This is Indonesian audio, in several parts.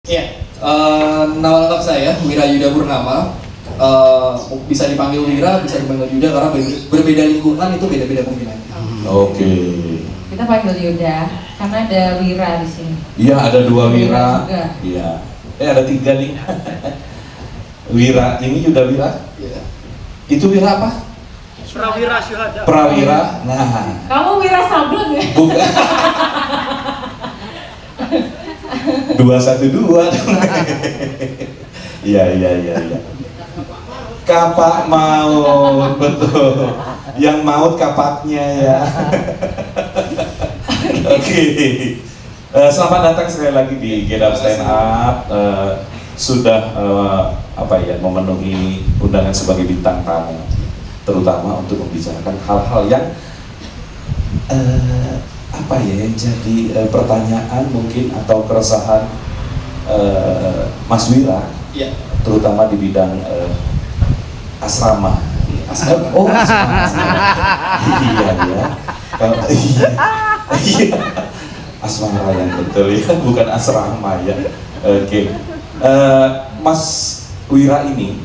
Iya, nama lengkap saya Wira Yuda Purnama. Bisa dipanggil Wira, bisa dipanggil Yuda karena berbeda lingkungan itu beda-beda panggilannya. Oke. Kita panggil Yuda karena ada Wira di sini. Iya, ada 2 Wira. Juga. Iya. Ada 3 nih. Wira, ini Yuda Wira. Iya. Itu Wira apa? Prawira Syuhada. Prawira. Nah, Kamu Wira Sablon ya? bukan. 212. Iya. Kapak maut, betul. Yang maut kapaknya ya. Oke. Selamat datang sekali lagi di Get Up Stand Up. Sudah memenuhi undangan sebagai bintang tamu, terutama untuk membicarakan hal-hal yang yang jadi pertanyaan mungkin atau keresahan Mas Wira, Iya. terutama di bidang asrama. Asrama. Oh, asrama. Iya. Asmara yang betul ya, bukan asrama ya. Oke. Mas Wira ini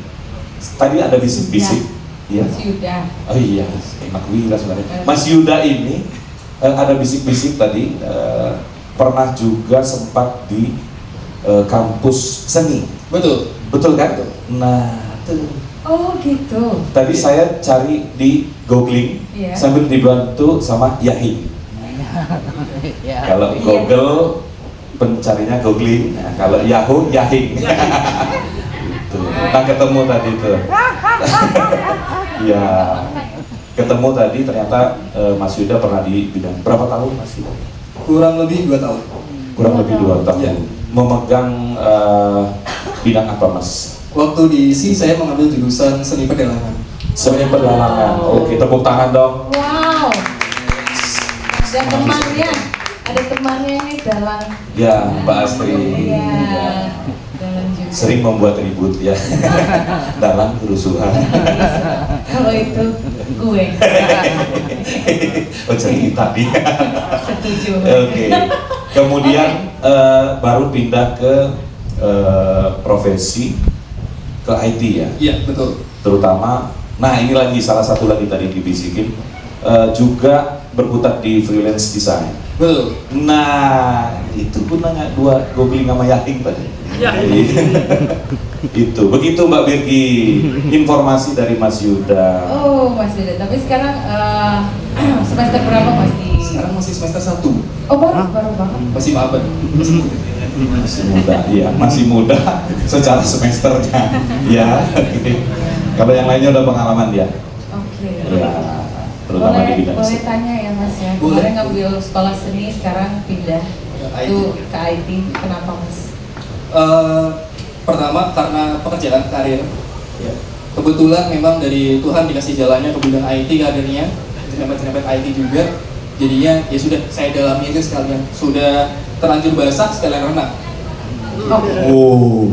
tadi ada bisik-bisik, ya. Mas Yuda. Oh iya, enak Wira sebenarnya. Mas Yuda ini ada bisik-bisik tadi pernah juga sempat di kampus seni. Betul kan? Nah, tuh. Oh gitu. Tadi saya cari di googling sambil dibantu sama Yahi. Kalau Google pencarinya googling, nah, kalau Yahoo Yahi. Gitu. Nah, ketemu tadi tuh. Ya, ketemu tadi ternyata Mas Yuda pernah di bidang berapa tahun Mas Yuda? Kurang lebih 2 tahun. Kurang lebih 2 tahun. Ya. Memegang bidang apa Mas? Waktu di SI saya mengambil jurusan seni pedalangan. Seni pedalangan. Oke, tepuk tangan dong. Wow. Ada temannya nih dalang. Ya, Mbak Astri. Iya. Ya. Dalang juga. Sering membuat ribut ya dalam kerusuhan. Kalau itu gue. Oh, cerita tadi. Setuju. Oke. Kemudian baru pindah ke profesi ke IT ya. Iya, betul. Terutama, nah ini lagi salah satu lagi tadi dibisikin juga berkutat di freelance design. Betul. Nah, itu pun nanya 2 googling sama Yahin tadi. Itu, begitu Mbak Birgi, informasi dari Mas Yuda. Oh, Mas Yuda. Tapi sekarang semester berapa Mas di? Sekarang masih semester 1. Oh, baru banget. Masih maba. Masih muda, iya, masih muda secara semesternya. Ya, oke. Kalau yang lainnya udah pengalaman dia. Oke. Ya, terutama di bidang Boleh tanya ya Mas ya. Boleh. Kemarin ngambil sekolah seni, sekarang pindah IT. tuh ke IT. Kenapa Mas? Pertama karena pekerjaan karir. Ya. Kebetulan memang dari Tuhan dikasih jalannya ke bidang IT karirnya, nyerempet IT juga. Jadinya ya sudah saya dalami aja sekalian. Sudah terlanjur basah sekalian renang. Oh,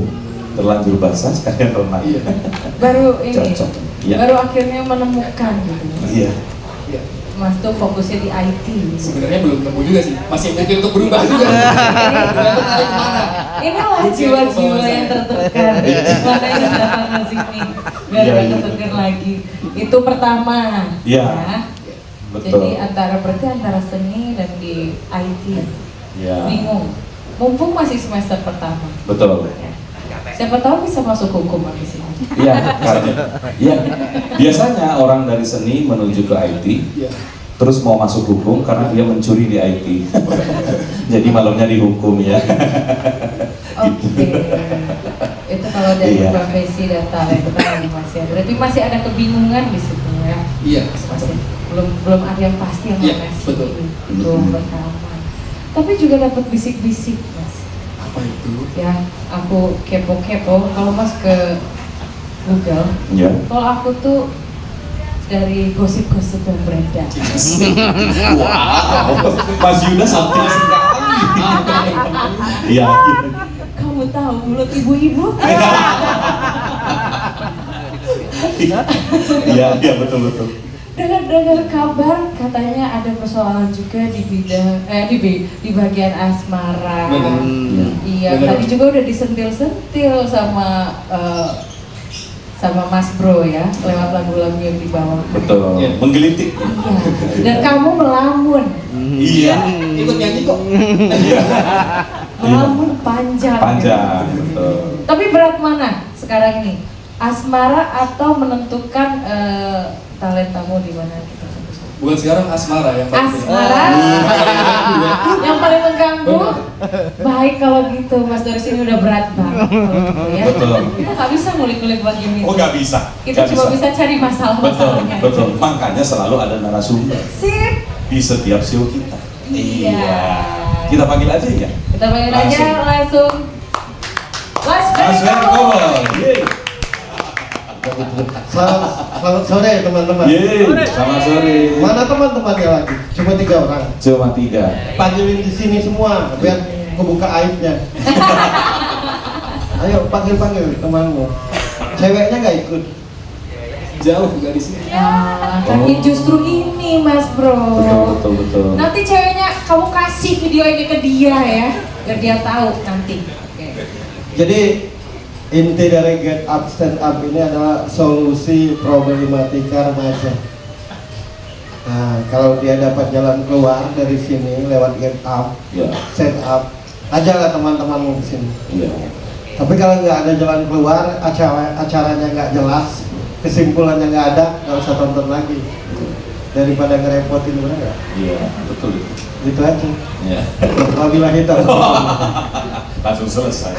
terlanjur basah sekalian renang. Iya. Baru ini. Cocok. Iya. Baru akhirnya menemukan gitu. Iya. Iya. Mas tuh fokusnya di IT. Sebenarnya belum nemu juga sih. Masih mungkin untuk berubah juga. Ternyata tarik kemana? Inilah jiwa-jiwa yang tertekan. Mana yang datang ke sini biar Iya, gak iya. ketekan lagi. Itu pertama. Iya. Ya. Betul. Jadi berarti antara seni dan di IT. Ya. Bingung. Mumpung masih semester pertama. Betul. Ya. Siapa tahu bisa masuk hukum habis ini. Iya, karena iya. Biasanya orang dari seni menuju ke IT, Iya. terus mau masuk hukum karena dia mencuri di IT. Jadi malamnya dihukum ya. Oke. Itu kalau dari Iya. profesi dan talenta nih Mas ya. Berarti masih ada kebingungan di situ ya. Iya. Masih belum ada yang pasti yang Iya, mana sih. betul. Itu pertama. Tapi juga dapat bisik-bisik Mas. Apa itu? Ya, aku kepo-kepo kalau Mas ke Google. Ya. Kalau aku tuh dari gosip-gosip yang beredar. Wow, Mas Yuda santai sekali. Iya. Kamu tahu mulut ibu-ibu? Iya, betul. Dengar kabar katanya ada persoalan juga di bidang di bagian asmara. Benar. Iya, Benar. tadi juga udah disentil-sentil sama Mas Bro ya, lewat lagu-lagu yang dibawa. Betul. Iya. Menggelitik. Iya. Dan kamu melamun. Iya. Ikut nyanyi kok. Melamun panjang. Panjang. Betul. Tapi berat mana sekarang ini? Asmara atau menentukan talentamu di mana kita fokus? Bukan sekarang asmara yang paling Asmara yang paling mengganggu. Baik kalau gitu, Mas dari sini udah berat banget kalau gitu ya. Betul. Kita nggak bisa ngulik-ngulik bagian ini. Oh nggak bisa. Kita cuma bisa cari masalah-masalahnya. Betul. Makanya selalu ada narasumber Sip. di setiap show kita. Iya. Kita panggil aja ya. Kita panggil aja langsung. Mas Mas Ferry. Yeay. Selamat sore teman-teman. Yeay. Selamat sore. Mana teman-temannya lagi? Cuma 3 orang. Cuma 3. Panggilin di sini semua biar kebuka aibnya. Ayo panggil temanmu. Ceweknya nggak ikut. jauh juga di sini. Nah, tapi justru ini Mas Bro. Betul. Nanti ceweknya kamu kasih video ini ke dia ya, biar dia tahu nanti. Oke. Jadi inti dari Get Up Stand Up ini adalah solusi problematika remaja. Nah, kalau dia dapat jalan keluar dari sini lewat Get Up, Ya. Stand Up, ajalah teman-temanmu ke sini. Iya. Tapi kalau nggak ada jalan keluar, acaranya nggak jelas, kesimpulannya nggak ada, nggak usah tonton lagi. Daripada ngerepotin mereka. Iya, betul. Gitu aja. Iya. Wabillahi taufiq. Langsung selesai.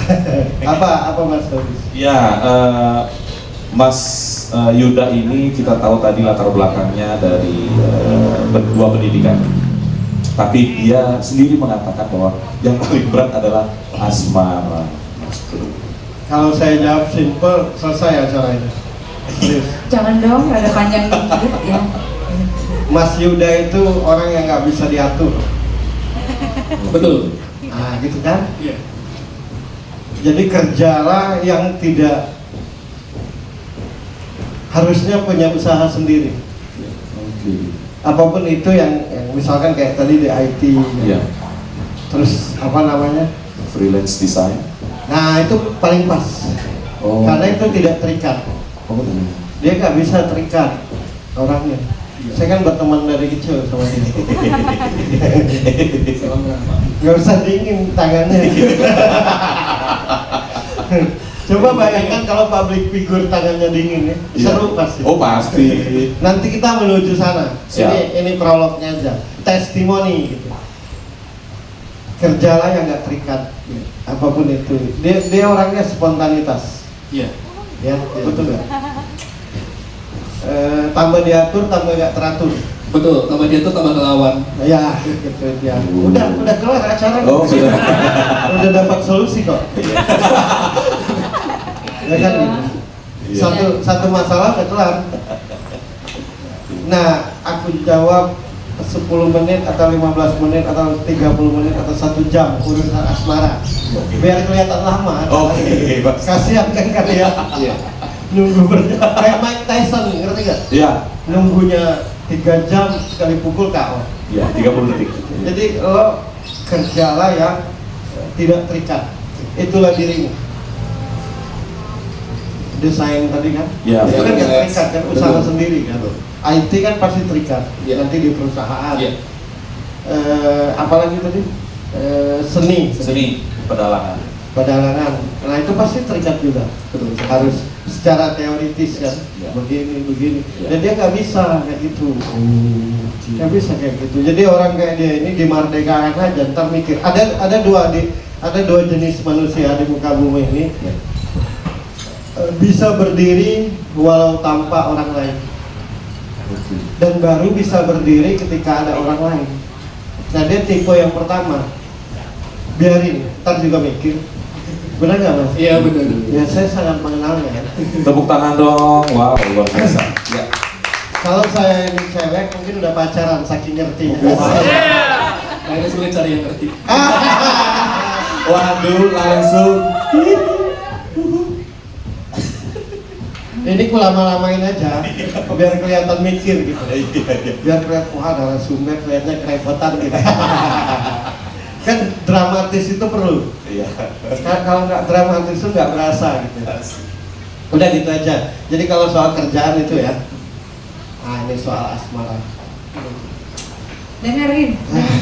Apa Mas Tobis? Ya, Mas Yuda ini kita tahu tadi latar belakangnya dari dua pendidikan. Tapi dia sendiri mengatakan bahwa yang paling berat adalah asmara. Mas Bro. Kalau saya jawab simple, selesai acara ini. Serius. Jangan dong, rada panjang dikit ya. Mas Yuda itu orang yang nggak bisa diatur. Betul. Nah, gitu kan? Iya. Jadi kerjalah yang tidak harusnya punya usaha sendiri. Oke. Apapun itu yang misalkan kayak tadi di IT, Iya. terus apa namanya? Freelance design. Nah itu paling pas, Oh. karena itu tidak terikat. Oh, iya. Dia nggak bisa terikat orangnya. Saya kan berteman dari kecil sama dia. Salam kenal. Nggak usah dingin tangannya. Coba bayangkan kalau public figure tangannya dingin ya, Iya. seru pasti. Oh pasti. Nanti kita menuju sana. Siap. Ini prolognya aja, testimoni gitu. Kerjalah yang nggak terikat, apapun itu. Dia orangnya spontanitas, Iya. ya betul nggak? Tambah diatur, tambah nggak teratur. Betul. Tambah dia tuh tambah ngelawan. Ya, gitu ya. Udah kelar acaranya. Oh, sudah. Udah dapat solusi kok. Ya kan? Iya. Satu masalah udah kelar. Nah, aku jawab 10 menit atau 15 menit atau 30 menit atau 1 jam urusan asmara. Biar kelihatan lama. Oke, Pak. Kasihan kan kalian. Iya. Nunggu berjam. Kayak Mike Tyson, ngerti gak? Iya. Nunggunya 3 jam sekali pukul KO. Iya, 30 detik. Jadi lo kerjalah yang tidak terikat. Itulah dirimu. Desain tadi kan? Iya, Itu kan betul. nggak terikat kan, usaha Betul. sendiri kan. IT kan pasti terikat. Iya. Nanti di perusahaan. Iya. Apalagi tadi seni, Seni pedalangan. pedalangan. Nah itu pasti terikat juga. Betul. Harus secara teoritis kan, Iya. begini. Iya. Dan dia nggak bisa kayak gitu. Nggak bisa kayak gitu. Jadi orang kayak dia ini dimerdekakan aja, ntar mikir. Ada dua jenis manusia di muka bumi ini. Iya. Bisa berdiri walau tanpa orang lain, Oke. dan baru bisa berdiri ketika ada orang lain. Nah dia tipe yang pertama. Biarin, ntar juga mikir. Benar nggak Mas? Iya benar. Ya saya sangat mengenalnya. Tepuk tangan dong. Wow, luar biasa. Ya. Kalau saya ini cewek mungkin udah pacaran saking ngertinya. Nah ini sulit cari yang ngerti. Waduh, langsung. Ini ku lama-lamain aja, biar kelihatan mikir gitu. Biar kelihatan, wah ada sumber kelihatannya kerepotan gitu. Kan dramatis itu perlu. Iya. Kalau nggak dramatis itu nggak berasa gitu. Udah gitu aja. Jadi kalau soal kerjaan itu ya, ini soal asmara. Dengerin,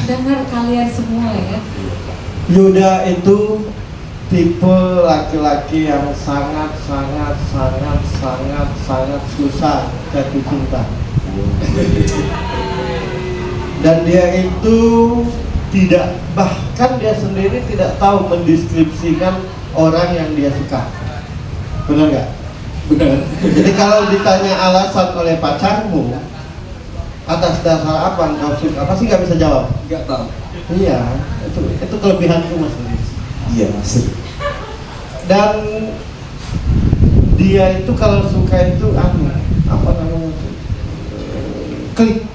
dengar kalian semua ya. Yuda itu tipe laki-laki yang sangat susah jatuh cinta. Dan dia itu bahkan dia sendiri tidak tahu mendeskripsikan orang yang dia suka. Benar nggak? Benar. Jadi kalau ditanya alasan oleh pacarmu atas dasar apa engkau suka, pasti nggak bisa jawab. Nggak tahu. Iya, itu kelebihanku Mas Luis. Iya Mas. Dan dia itu kalau suka itu apa namanya itu? Klik.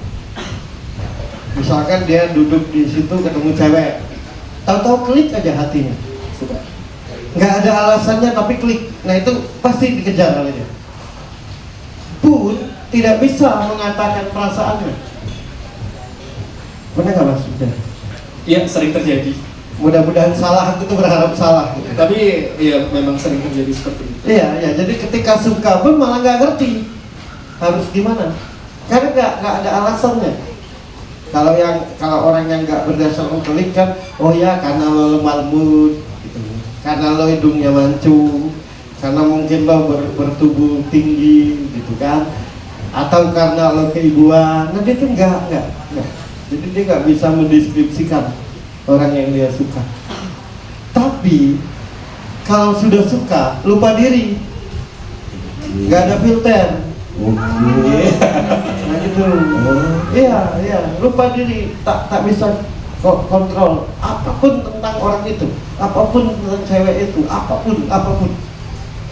Misalkan dia duduk di situ ketemu cewek, tahu-tahu klik aja hatinya. Suka. Nggak ada alasannya tapi klik. Nah itu pasti dikejar oleh dia. Pun tidak bisa mengatakan perasaannya. Benar nggak Mas? Iya, sering terjadi. Mudah-mudahan salah, aku tuh berharap salah. Gitu. Tapi ya memang sering terjadi seperti itu. Iya, jadi ketika suka pun malah nggak ngerti harus gimana. Karena nggak ada alasannya. Kalau orang yang nggak berdasarkan klik kan, oh ya karena lo lemah lembut, gitu. Karena lo hidungnya mancung, karena mungkin lo bertubuh tinggi, gitu kan. Atau karena lo keibuan, nah dia tuh enggak. Jadi dia nggak bisa mendeskripsikan orang yang dia suka. Tapi kalau sudah suka, lupa diri, nggak ada filter. Oke. Nah gitu. Iya, lupa diri, tak bisa kontrol apapun tentang orang itu, apapun tentang cewek itu, apapun.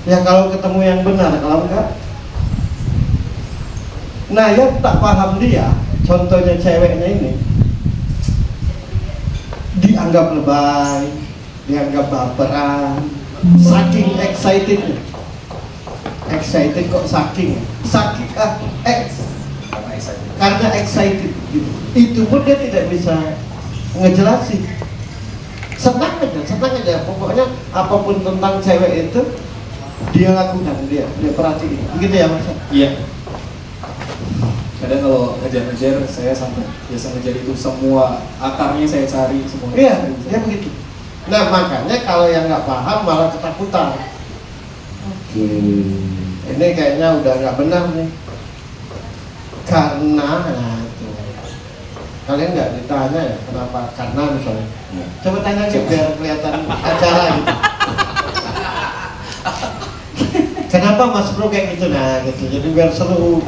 Ya kalau ketemu yang benar, kalau enggak. Nah yang tak paham dia, contohnya ceweknya ini, dianggap lebay, dianggap baperan, saking excitednya. Excited kok karena excited gitu. Itu pun dia tidak bisa ngejelasin. Senang aja pokoknya apapun tentang cewek itu dia lakukan, dia perhatiin. Begitu ya Mas? Iya. Kadang kalau ngejar-ngejar saya sampai biasa ngejar itu semua akarnya saya cari semua. Iya, ya begitu. Nah makanya kalau yang nggak paham malah ketakutan. Ini kayaknya udah nggak benar nih. Karena itu. Kalian nggak ditanya ya kenapa? Karena misalnya. Coba tanya aja biar kelihatan acara gitu. Kenapa Mas Bro kayak gitu? Nah gitu. Jadi biar seru.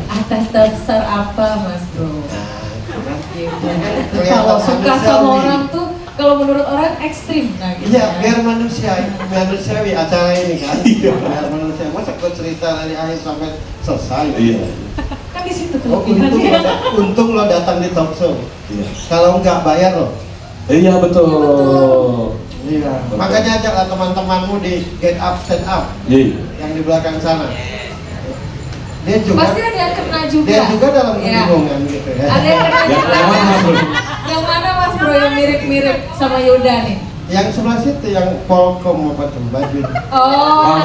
Atas dasar apa Mas Bro? Nah, gitu. Kalau suka sama orang tuh, kalau menurut orang ekstrim, nah gitu. Iya, biar manusiawi acara ini kan. Biar manusiawi. Masa kau cerita dari akhir sampai selesai? Iya. Kan di situ Untung, untung lo datang di talk show. Iya. Kalau nggak bayar lo. Iya betul. Iya. Makanya ajaklah teman-temanmu di Get Up Stand Up Iya. yang di belakang sana. Dia juga. Pasti ada yang kena juga. Dia juga dalam Iya. kebingungan gitu ya. Ada yang kena Yang juga. mana, Mas Bro? Yang mana Mas Bro yang mirip-mirip sama Yuda nih? Yang sebelah situ yang Polkom apa tuh baju. Oh.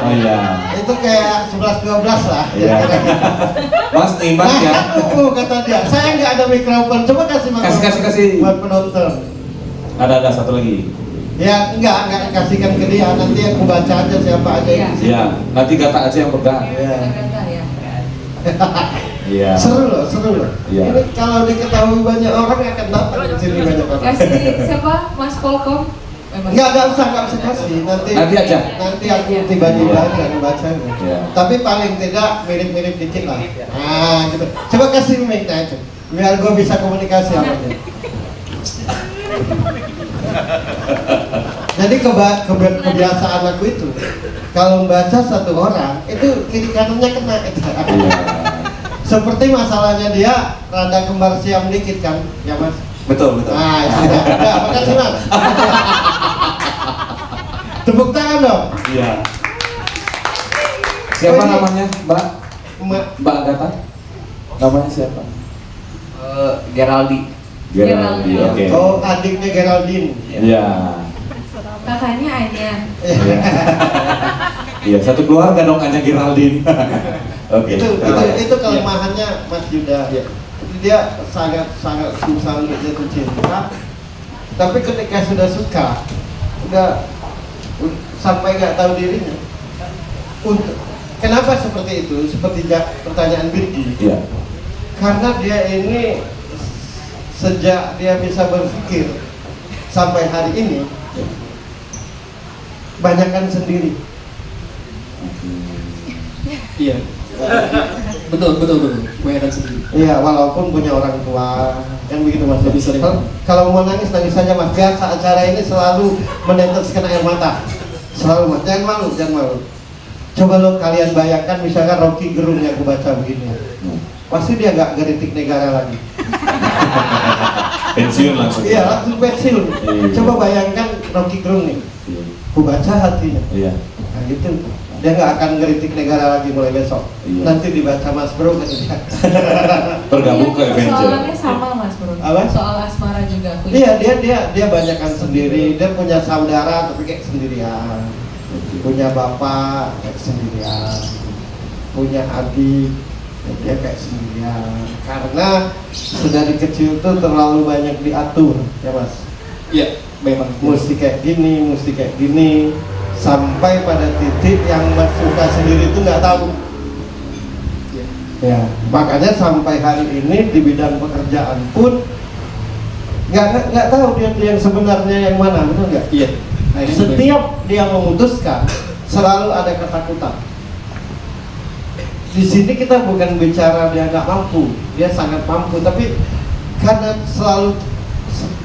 Oh iya. Itu kayak 11-12 lah. Iya. Mas Iman ya. Kata dia, saya nggak ada mikrofon. Coba kasih mikrofon. Kasih. Buat penonton. Ada satu lagi. Ya enggak kasihkan ke dia, nanti aku baca aja siapa aja yang di sini. Iya. Nanti Gata aja yang pegang. Iya. Kata ya. Iya. Seru loh. Iya. Ini kalau diketahui banyak orang akan datang ke sini banyak orang. Kasih siapa? Mas Polkom? Enggak usah kasih. Nanti aja. Nanti aku tiba-tiba Iya. akan bacanya. Iya. Tapi paling tidak mirip-mirip dikit lah. Nah, gitu. Coba kasih mic-nya itu. Biar gue bisa komunikasi sama dia. Jadi kebiasaan aku itu kalau membaca satu orang itu kiri kanannya kena. Iya. Seperti masalahnya dia rada kembar siam dikit kan, ya Mas? Betul. Nah, sudah. Makasih Mas. Tepuk tangan dong. Iya. Siapa Oh, ini- namanya, Mbak? Mbak Agatha? Namanya siapa? Geraldi. Geraldi, oke. Oh, adiknya Geraldine. Iya. Kakaknya Anya. Iya. Iya, satu keluarga dong hanya Geraldine. Oke. Itu kelemahannya Mas Yuda. Dia sangat susah untuk jatuh cinta. Tapi ketika sudah suka, udah sampai nggak tahu dirinya. Kenapa seperti itu? Seperti pertanyaan Birgi. Iya. Karena dia ini sejak dia bisa berpikir sampai hari ini banyakkan sendiri. Iya. Betul. Kebanyakan sendiri. Iya, walaupun punya orang tua, kan begitu Mas. Lebih sering. Kalau mau nangis saja Mas. Biasa acara ini selalu meneteskan air mata. Selalu Mas. Jangan malu. Coba lo kalian bayangkan misalkan Rocky Gerung yang aku baca begini. Pasti dia nggak geritik negara lagi. Pensiun langsung. Iya, langsung pensiun. Iya. Coba bayangkan Rocky Gerung nih. Iya. Aku baca hatinya. Iya. Nah gitu. Dia nggak akan ngeritik negara lagi mulai besok. Iya. Nanti dibaca Mas Bro kan dia. Bergabung ke Avenger. Soalannya sama Mas Bro. Apa? Soal asmara juga. Iya, dia banyakkan sendiri. Dia punya saudara tapi kayak sendirian. Punya bapak kayak sendirian. Punya adik dia kayak sendirian. Karena dari kecil tuh terlalu banyak diatur, ya Mas. Iya, memang. Mesti kayak gini, sampai pada titik yang Mas suka sendiri itu nggak tahu. Iya. Ya, makanya sampai hari ini di bidang pekerjaan pun nggak tahu dia yang sebenarnya yang mana, betul nggak? Iya. Nah, ini Setiap dia memutuskan selalu ada ketakutan. Di sini kita bukan bicara dia nggak mampu, dia sangat mampu, tapi karena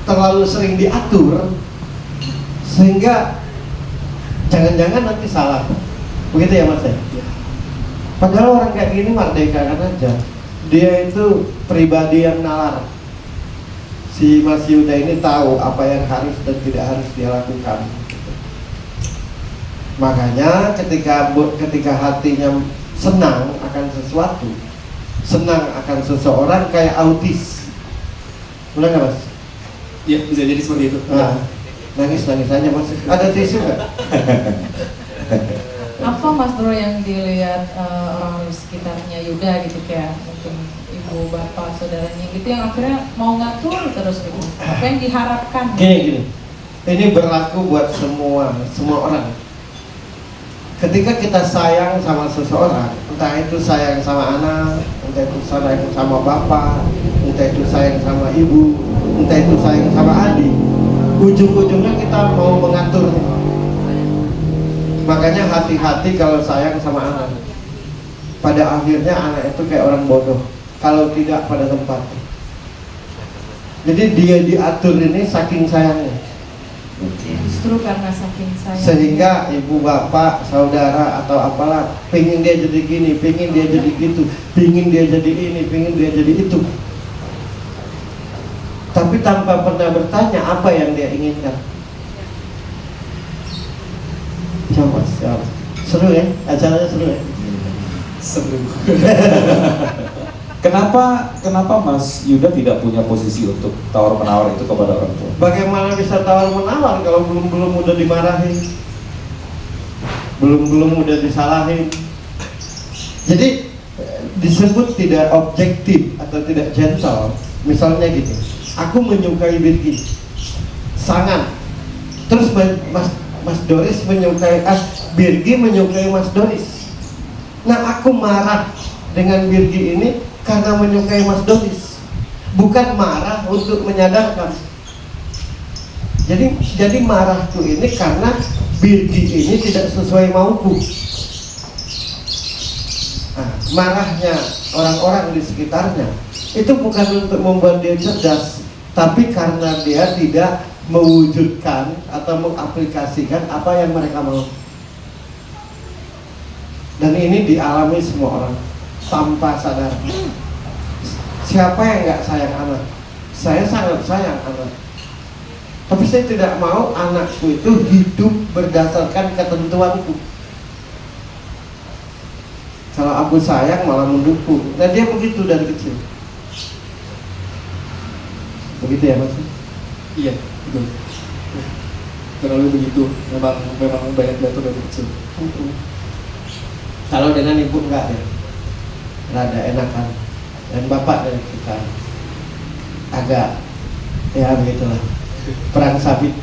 terlalu sering diatur, sehingga jangan-jangan nanti salah, begitu ya Mas ya? Padahal orang kayak gini merdekakan aja. Dia itu pribadi yang nalar. Si Mas Yuda ini tahu apa yang harus dan tidak harus dia lakukan. Makanya ketika hatinya senang akan sesuatu, senang akan seseorang kayak autis. Benar nggak Mas? Iya, bisa jadi seperti itu. Nah, nangis aja Mas. Ada tisu nggak? Apa Mas Bro yang dilihat orang di sekitarnya Yuda gitu, kayak mungkin ibu, bapak, saudaranya gitu yang akhirnya mau ngatur terus gitu? Apa yang diharapkan? Gini. Ini berlaku buat semua orang. Ketika kita sayang sama seseorang, entah itu sayang sama anak, entah itu sayang sama bapak, entah itu sayang sama ibu, entah itu sayang sama adik, ujung-ujungnya kita mau mengaturnya. Makanya hati-hati kalau sayang sama anak. Pada akhirnya anak itu kayak orang bodoh kalau tidak pada tempatnya. Jadi dia diatur ini saking sayangnya. Justru karena saking sayang. Sehingga ibu, bapak, saudara atau apalah pengen dia jadi gini, pengen dia jadi gitu, pengen dia jadi ini, pengen dia jadi itu. Tapi tanpa pernah bertanya apa yang dia inginkan. Coba seru ya, acaranya seru ya. Seru. Kenapa Mas Yuda tidak punya posisi untuk tawar-menawar itu kepada orang tua? Bagaimana bisa tawar-menawar kalau belum udah dimarahin, belum udah disalahin. Jadi disebut tidak objektif atau tidak gentle. Misalnya gini, aku menyukai Birgi sangat, terus Mas Doris menyukai Birgi menyukai Mas Doris. Nah aku marah dengan Birgi ini karena menyukai Mas Doris, bukan marah untuk menyadarkan. Jadi marahku ini karena Birgi ini tidak sesuai mauku. Nah, marahnya orang-orang di sekitarnya itu bukan untuk membuat dia cerdas, tapi karena dia tidak mewujudkan atau mengaplikasikan apa yang mereka mau. Dan ini dialami semua orang tanpa sadar. Siapa yang nggak sayang anak? Saya sangat sayang anak. Tapi saya tidak mau anakku itu hidup berdasarkan ketentuanku. Kalau aku sayang malah mendukung. Nah dia begitu dari kecil. Begitu ya Mas? Iya, betul. Terlalu begitu, memang banyak jatuh dari kecil. Kalau dengan ibu enggak ya, nggak ada enakan. Dan bapak dari kita agak ya begitulah, perang sabit.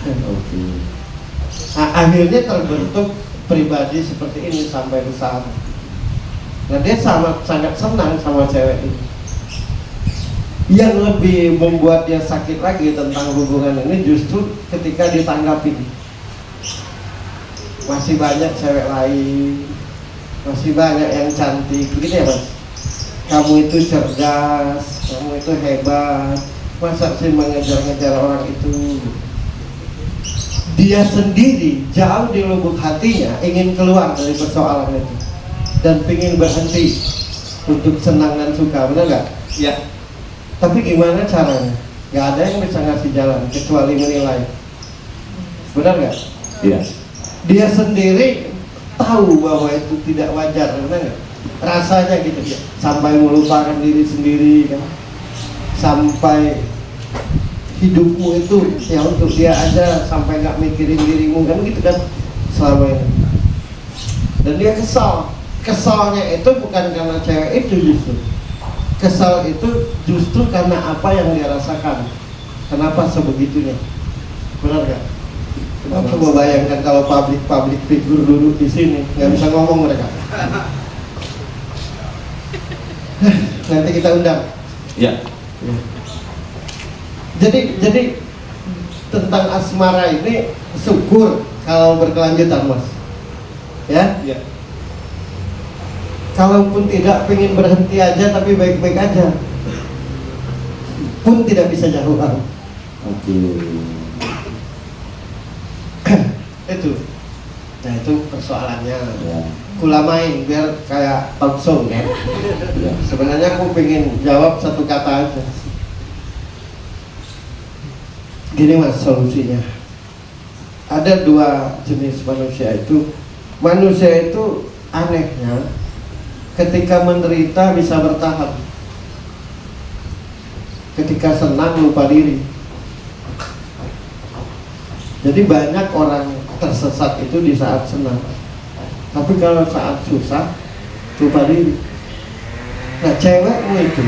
Oke. Nah, akhirnya terbentuk pribadi seperti ini sampai besar. Nah dia sangat senang sama cewek ini. Yang lebih membuat dia sakit lagi tentang hubungan ini justru ketika ditanggapin. Masih banyak cewek lain, masih banyak yang cantik, begitu ya Mas? Kamu itu cerdas, kamu itu hebat, masa sih mengejar-ngejar orang itu? Dia sendiri jauh di lubuk hatinya ingin keluar dari persoalan itu dan ingin berhenti untuk senang dan suka, benar nggak? Iya. Tapi gimana caranya? Gak ada yang bisa ngasih jalan kecuali menilai. Benar nggak? Iya. Dia sendiri tahu bahwa itu tidak wajar, benar nggak? Rasanya gitu, sampai melupakan diri sendiri, kan? Sampai hidupmu itu ya untuk dia aja, sampai nggak mikirin dirimu, kan gitu kan selama ini. Dan dia kesal. Kesalnya itu bukan karena cewek itu justru. Kesal itu justru karena apa yang dia rasakan. Kenapa sebegitunya? Benar nggak? Coba bayangkan kalau public figure duduk di sini, nggak bisa ngomong mereka. Nanti kita undang. Ya. Jadi tentang asmara ini syukur kalau berkelanjutan Mas. Ya? Iya. Kalaupun tidak, pengen berhenti aja tapi baik-baik aja, pun tidak bisa jauhan. Oke. Itu. Nah itu persoalannya. Ya. Kulamain biar kayak talk show kan. Ya. Sebenarnya aku pengen jawab satu kata aja. Gini Mas solusinya. Ada dua jenis manusia itu. Manusia itu anehnya ketika menderita bisa bertahan, ketika senang lupa diri. Jadi banyak orang tersesat itu di saat senang, tapi kalau saat susah lupa diri. Nah cewekmu itu,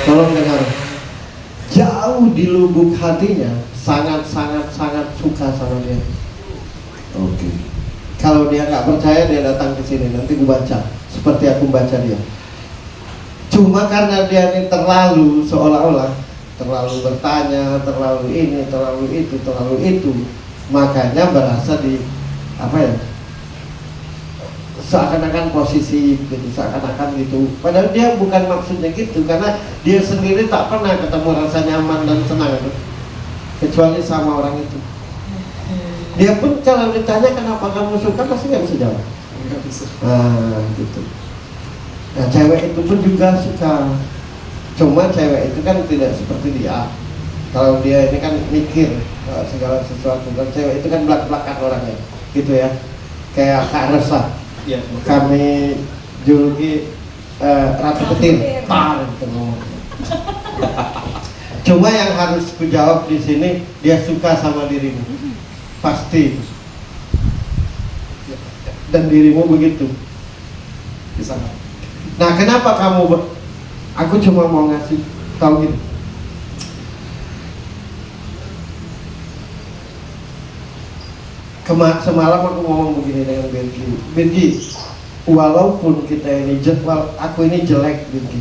tolong dengar, jauh di lubuk hatinya sangat suka sama dia. Oke. Kalau dia nggak percaya, dia datang ke sini, nanti gue baca seperti aku baca dia. Cuma karena dia ini terlalu seolah-olah terlalu bertanya, terlalu ini, terlalu itu, makanya berasa di apa ya? Seakan-akan posisi gitu, seakan-akan gitu. Padahal dia bukan maksudnya gitu, karena dia sendiri tak pernah ketemu rasa nyaman dan senang itu, kecuali sama orang itu. Dia pun kalau ditanya kenapa kamu suka pasti nggak bisa jawab. Nggak bisa. Nah gitu. Nah cewek itu pun juga suka. Cuma cewek itu kan tidak seperti dia. Kalau dia ini kan mikir segala sesuatu. Dan cewek itu kan belak-belakan orangnya, gitu ya. Kayak Kak Resa. Iya. Kami juluki Ratu Petir. Tar gitu ngomong. Cuma yang harus ku jawab di sini, dia suka sama dirimu. Pasti. Dan dirimu begitu. Bisa. Nah kenapa kamu aku cuma mau ngasih tahu gini. Semalam aku ngomong begini dengan Birgi, walaupun kita ini aku ini jelek Birgi,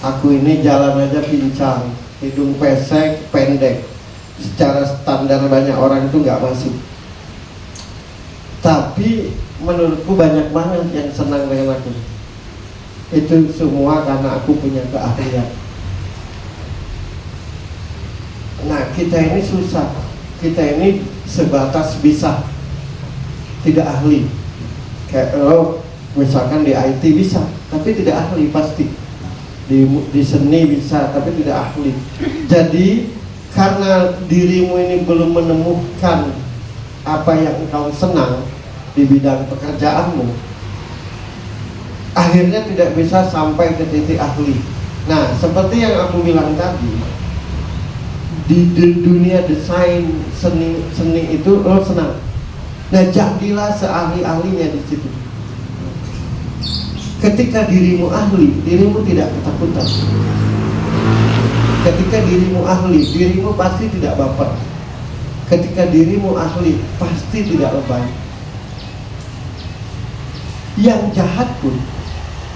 aku ini jalan aja pincang, hidung pesek, pendek, secara standar banyak orang itu nggak masuk. Tapi menurutku banyak banget yang senang dengan aku. Itu semua karena aku punya keahlian. Nah kita ini susah, kita ini sebatas bisa, tidak ahli. Kayak lo misalkan di IT bisa, tapi tidak ahli pasti. di seni bisa, tapi tidak ahli. Jadi karena dirimu ini belum menemukan apa yang engkau senang di bidang pekerjaanmu, akhirnya tidak bisa sampai ke titik ahli. Nah, seperti yang aku bilang tadi, di dunia desain seni itu lo senang. Nah, jadilah seahli-ahlinya di situ. Ketika dirimu ahli, dirimu tidak ketakutan. Ketika dirimu ahli, dirimu pasti tidak baper. Ketika dirimu ahli, pasti tidak lebay. Yang jahat pun,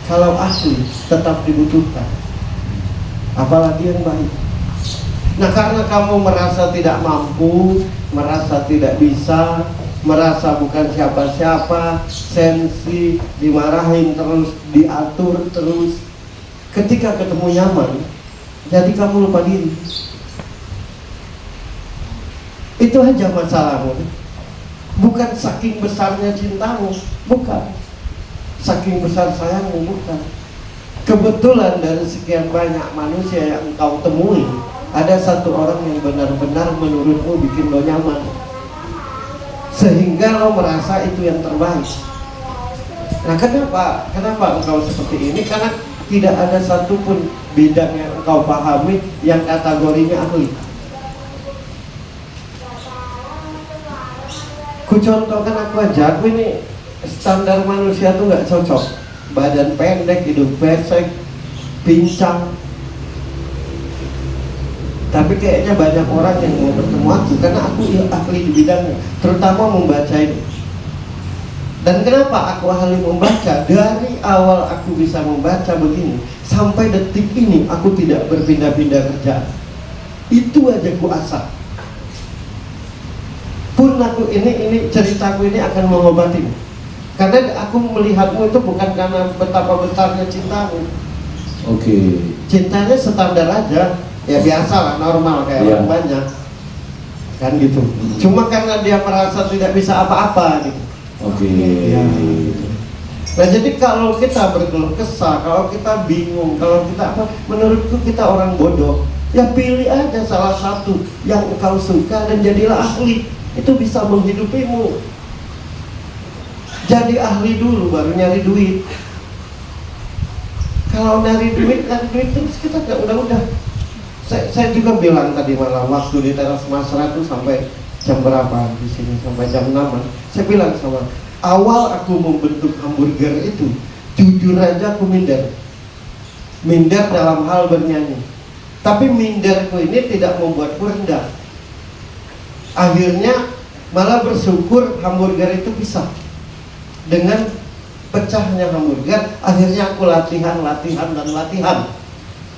kalau ahli, tetap dibutuhkan. Apalagi yang baik. Nah, karena kamu merasa tidak mampu, merasa tidak bisa, merasa bukan siapa-siapa, sensi, dimarahin terus, diatur terus, ketika ketemu nyaman, jadi kamu lupa diri. Itu aja masalahmu. Bukan saking besarnya cintamu, bukan. Saking besar sayangmu, bukan. Kebetulan dari sekian banyak manusia yang engkau temui, ada satu orang yang benar-benar menurutmu bikin lo nyaman, sehingga lo merasa itu yang terbaik. Nah, kenapa engkau seperti ini? Karena tidak ada satupun bidang yang engkau pahami yang kategorinya ahli. Kucontohkan aku aja, aku ini standar manusia tuh nggak cocok. Badan pendek, hidung pesek, pincang. Tapi kayaknya banyak orang yang mau bertemu aku karena aku ahli di bidangnya, terutama membaca ini. Dan kenapa aku ahli membaca? Dari awal aku bisa membaca begini sampai detik ini aku tidak berpindah-pindah kerjaan. Itu aja ku asah. Pun aku ini ceritaku ini akan mengobatimu. Karena aku melihatmu itu bukan karena betapa besarnya cintamu. Oke. Cintanya standar aja. Ya biasa lah, normal kayak orang banyak kan gitu. Cuma karena dia merasa tidak bisa apa-apa gitu. Oke. Ya. Nah, jadi kalau kita berkeluh kesah, kalau kita bingung, kalau kita apa, menurutku kita orang bodoh. Ya pilih aja salah satu yang engkau suka dan jadilah ahli. Itu bisa menghidupimu. Jadi ahli dulu baru nyari duit. Kalau nyari duit kan duit terus kita udah. Saya juga bilang tadi malam waktu di teras Masra itu sampai jam berapa di sini, sampai jam 6. Saya bilang sama, awal aku membentuk hamburger itu, jujur aja aku minder dalam hal bernyanyi. Tapi minderku ini tidak membuatku rendah. Akhirnya malah bersyukur hamburger itu bisa. Dengan pecahnya hamburger, akhirnya aku latihan.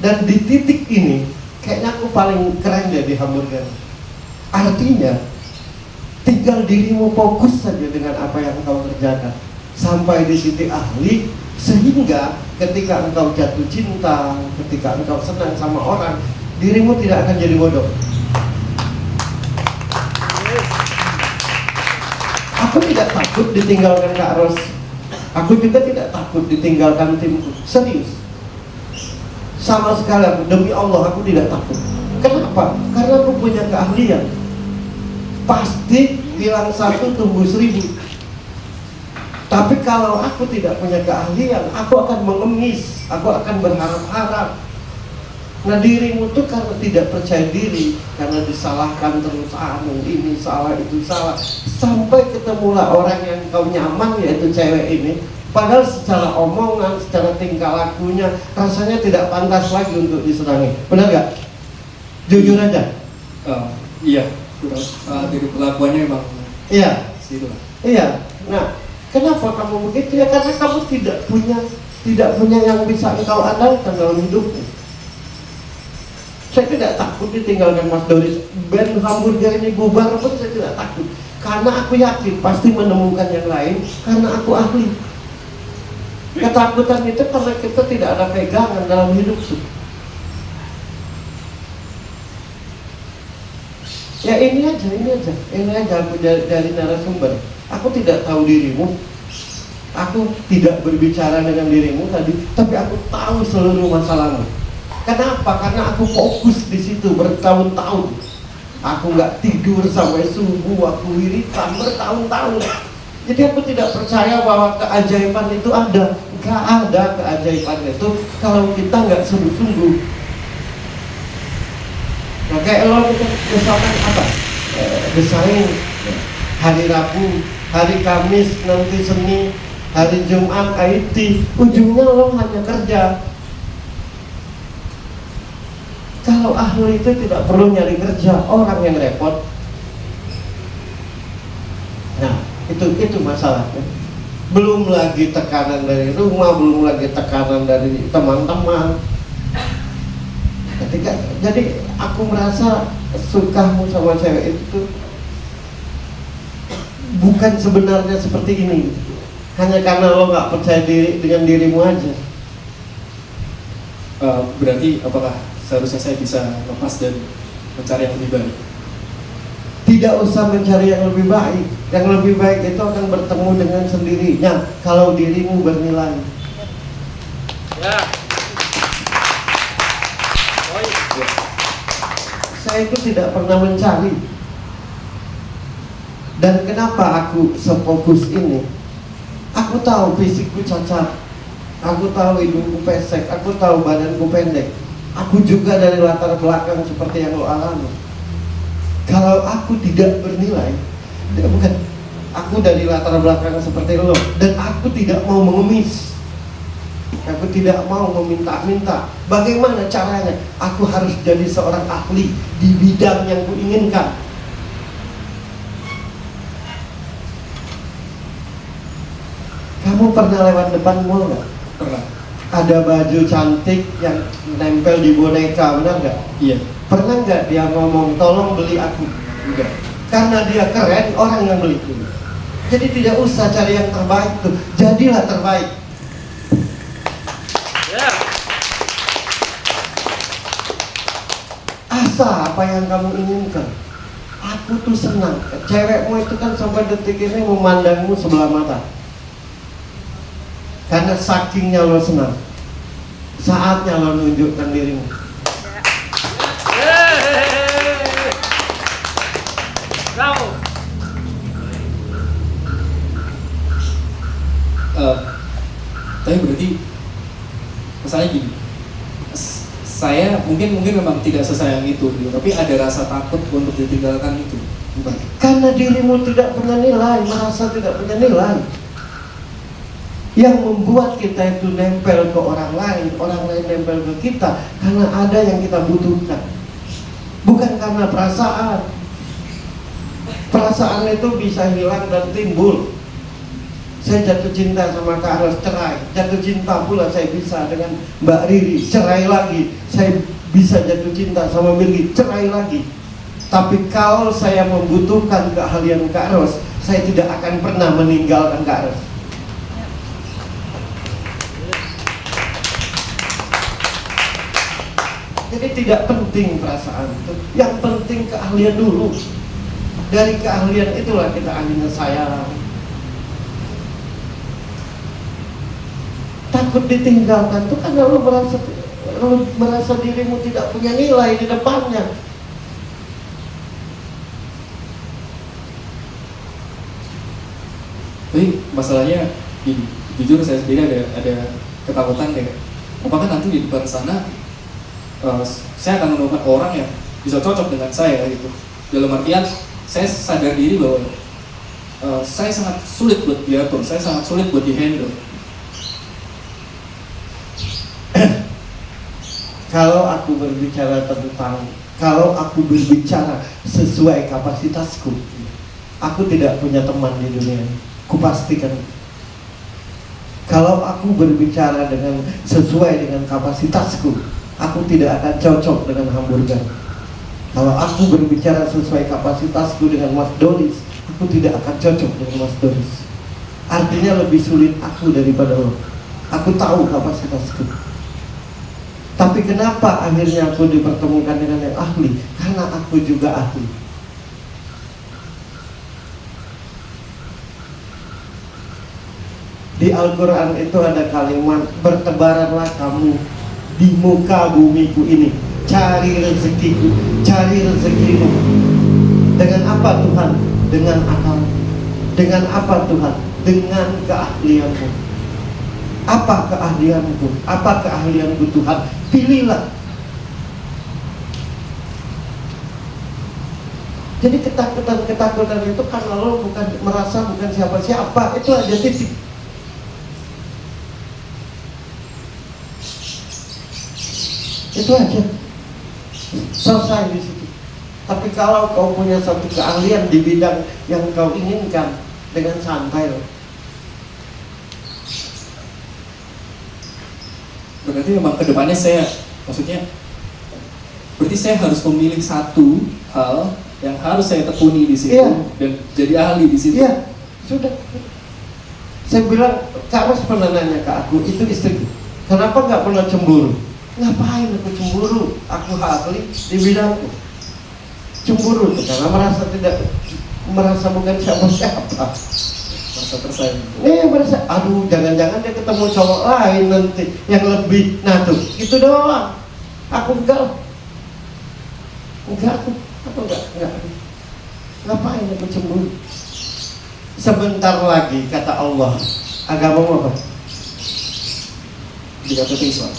Dan di titik ini kayaknya aku paling keren deh di hamburger. Artinya tinggal dirimu fokus saja dengan apa yang engkau kerjakan sampai di titik ahli, sehingga ketika engkau jatuh cinta, ketika engkau senang sama orang, dirimu tidak akan jadi bodoh. Aku tidak takut ditinggalkan Kak Ros. Aku juga tidak takut ditinggalkan timku. Serius. Sama sekali aku, demi Allah aku tidak takut. Kenapa? Karena aku punya keahlian. Pasti bilang 1 tumbuh 1000. Tapi kalau aku tidak punya keahlian, aku akan mengemis, aku akan berharap-harap. Nah, dirimu tuh karena tidak percaya diri, karena disalahkan terus, ini salah, itu salah, sampai ketemulah orang yang kau nyaman, yaitu cewek ini. Padahal secara omongan, secara tingkah lakunya, rasanya tidak pantas lagi untuk disenangi. Benar gak? Jujur aja. Iya, dari perlakuannya emang. Iya. Situ. Iya. Nah, kenapa kamu begitu? Ya karena kamu tidak punya yang bisa engkau andalkan dalam hidupmu. Saya tidak takut ditinggalkan Mas Doris. Band hamburger ini bubar pun saya tidak takut. Karena aku yakin pasti menemukan yang lain. Karena aku ahli. Ketakutan itu karena kita tidak ada pegangan dalam hidup. Ya ini aja aku dari narasumber. Aku tidak tahu dirimu. Aku tidak berbicara dengan dirimu tadi, tapi aku tahu seluruh masalahmu. Kenapa? Karena aku fokus di situ bertahun-tahun. Aku nggak tidur sampai subuh, aku wiritan bertahun-tahun. Jadi aku tidak percaya bahwa keajaiban itu ada. Nggak ada keajaiban itu kalau kita nggak sungguh-sungguh. Nah, kayak lo misalkan apa? Desain hari Rabu, hari Kamis nanti seni, hari Jumat IT, ujungnya lo hanya kerja. Kalau ahli itu tidak perlu nyari kerja, orang yang repot. Nah, itu masalahnya. Belum lagi tekanan dari rumah, belum lagi tekanan dari teman-teman. Jadi aku merasa sukamu sama cewek itu bukan sebenarnya seperti ini. Hanya karena lo nggak percaya diri dengan dirimu aja. Berarti apakah seharusnya saya bisa lepas dan mencari yang lebih baik? Tidak usah mencari yang lebih baik. Yang lebih baik itu akan bertemu dengan sendirinya kalau dirimu bernilai. Ya. Saya itu tidak pernah mencari. Dan kenapa aku sefokus ini? Aku tahu fisikku cacat, aku tahu hidungku pesek, aku tahu badanku pendek. Aku juga dari latar belakang seperti yang lo alami. Kalau aku tidak bernilai, bukan, aku dari latar belakang seperti lo, dan aku tidak mau mengemis. Aku tidak mau meminta-minta. Bagaimana caranya? Aku harus jadi seorang ahli di bidang yang kuinginkan. Kamu pernah lewat depan mall nggak? Pernah. Ada baju cantik yang nempel di boneka, benar nggak? Iya. Pernah nggak dia ngomong, tolong beli aku? Enggak. Karena dia keren, orang yang beli. Jadi tidak usah cari yang terbaik tuh, jadilah terbaik. Ya. Asa apa yang kamu inginkan. Aku tuh senang. Cewekmu itu kan sampai detik ini memandangmu sebelah mata. Karena sakingnya lo senang. Saatnya lo nunjukkan dirimu. Bravo. Tapi berarti masalahnya gini, saya mungkin memang tidak sesayang itu gitu, tapi ada rasa takut untuk ditinggalkan itu, bukan? Karena dirimu tidak punya nilai, merasa tidak punya nilai. Yang membuat kita itu nempel ke orang lain nempel ke kita karena ada yang kita butuhkan. Bukan karena perasaan. Perasaan itu bisa hilang dan timbul. Saya jatuh cinta sama Kak Ros, cerai. Jatuh cinta pula saya bisa dengan Mbak Riri, cerai lagi. Saya bisa jatuh cinta sama Mirgi, cerai lagi. Tapi kalau saya membutuhkan keahlian Kak Ros, saya tidak akan pernah meninggalkan Kak Ros. Jadi tidak penting perasaan itu, yang penting keahlian dulu. Dari keahlian itulah kita akhirnya sayang. Takut ditinggalkan itu karena lo merasa dirimu tidak punya nilai di depannya. Tapi masalahnya gini, jujur saya sendiri ada ketakutan kayak, apakah nanti di depan sana saya akan menemukan orang yang bisa cocok dengan saya gitu. Dalam artian saya sadar diri bahwa saya sangat sulit buat diatur, saya sangat sulit buat dihandle. Kalau aku berbicara sesuai kapasitasku, aku tidak punya teman di dunia ini. Kupastikan. Kalau aku berbicara sesuai dengan kapasitasku, aku tidak akan cocok dengan hamburger. Kalau aku berbicara sesuai kapasitasku dengan Mas Doris, aku tidak akan cocok dengan Mas Doris. Artinya lebih sulit aku daripada lo. Aku tahu kapasitasku. Tapi kenapa akhirnya aku dipertemukan dengan yang ahli? Karena aku juga ahli. Di Al-Quran itu ada kalimat, bertebaranlah kamu di muka bumiku ini, cari rezekiku, cari rezekimu. Dengan apa Tuhan? Dengan akal. Dengan apa Tuhan? Dengan keahlianmu. Apa keahlianku? Apa keahlianku Tuhan? Pilihlah. Jadi ketakutan itu karena lo bukan merasa bukan siapa-siapa, itu aja titik. Itu aja, selesai di situ. Tapi kalau kau punya satu keahlian di bidang yang kau inginkan, dengan santai loh. Berarti memang kedepannya berarti saya harus memilih satu hal yang harus saya tekuni di situ, iya, dan jadi ahli di situ. Iya, sudah. Saya bilang, Kak Ros pernah nanya ke aku, itu istriku, kenapa nggak pernah cemburu? Ngapain aku cemburu? Aku ahli di bidangku. Cemburu tuh karena merasa bukan siapa-siapa. Merasa tersaing. Merasa, aduh, jangan-jangan dia ketemu cowok lain nanti yang lebih. Nah tuh, itu doang. Aku enggak. Ngapain aku cemburu? Sebentar lagi kata Allah, agamamu apa? Dikatakan Islam.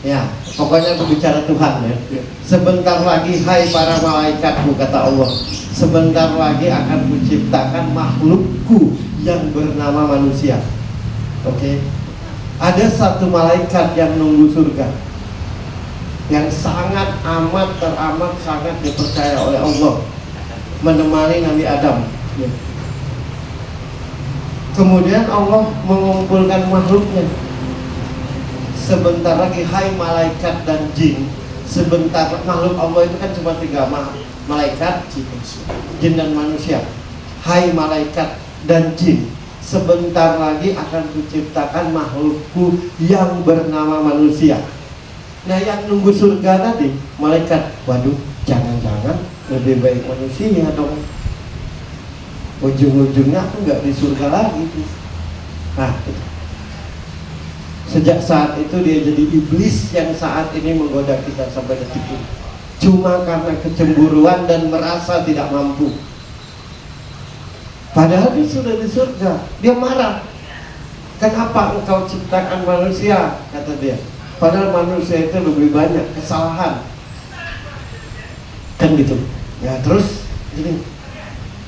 Ya, pokoknya berbicara Tuhan ya. Sebentar lagi, hai para malaikatku, kata Allah, sebentar lagi akan kuciptakan makhlukku yang bernama manusia. Oke. Ada satu malaikat yang nunggu surga, yang sangat amat teramat sangat dipercaya oleh Allah, menemani Nabi Adam. Kemudian Allah mengumpulkan makhluknya. Sebentar lagi, hai malaikat dan jin. Sebentar, makhluk Allah itu kan cuma 3, malaikat, jin dan manusia. Hai malaikat dan jin, sebentar lagi akan kuciptakan makhlukku yang bernama manusia. Nah, yang nunggu surga tadi, malaikat, waduh, jangan-jangan lebih baik manusia dong. Ujung-ujungnya aku nggak di surga lagi tuh. Nah, sejak saat itu dia jadi iblis yang saat ini menggoda kita sampai detik ini. Cuma karena kecemburuan dan merasa tidak mampu. Padahal dia sudah di surga. Dia marah. Kenapa engkau ciptakan manusia? Kata dia. Padahal manusia itu lebih banyak kesalahan. Kan gitu. Ya terus gini.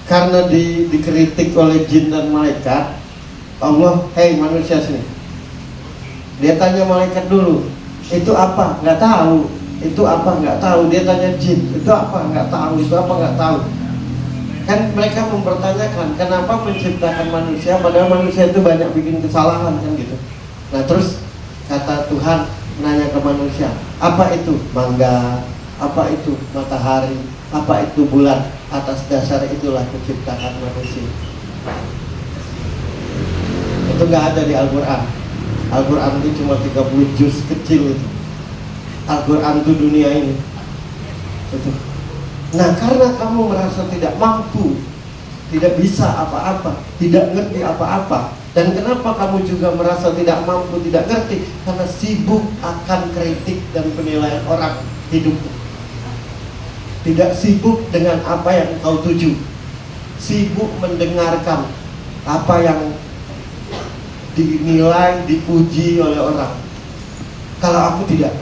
Karena dikritik oleh jin dan malaikat, Allah, hei manusia sini. Dia tanya malaikat dulu, itu apa? Nggak tahu. Itu apa? Nggak tahu. Dia tanya jin, itu apa? Nggak tahu. Itu apa? Nggak tahu. Kan mereka mempertanyakan, kenapa menciptakan manusia padahal manusia itu banyak bikin kesalahan, kan gitu. Nah terus kata Tuhan nanya ke manusia, apa itu mangga? Apa itu matahari? Apa itu bulan? Atas dasar itulah menciptakan manusia. Itu nggak ada di Al-Quran. Al-Quran itu cuma 30 juz kecil itu. Al-Quran itu dunia ini itu. Nah karena kamu merasa tidak mampu, tidak bisa apa-apa, tidak ngerti apa-apa, dan kenapa kamu juga merasa tidak mampu, tidak ngerti? Karena sibuk akan kritik dan penilaian orang hidupmu. Tidak sibuk dengan apa yang kau tuju, sibuk mendengarkan apa yang dinilai, dipuji oleh orang. Kalau aku tidak.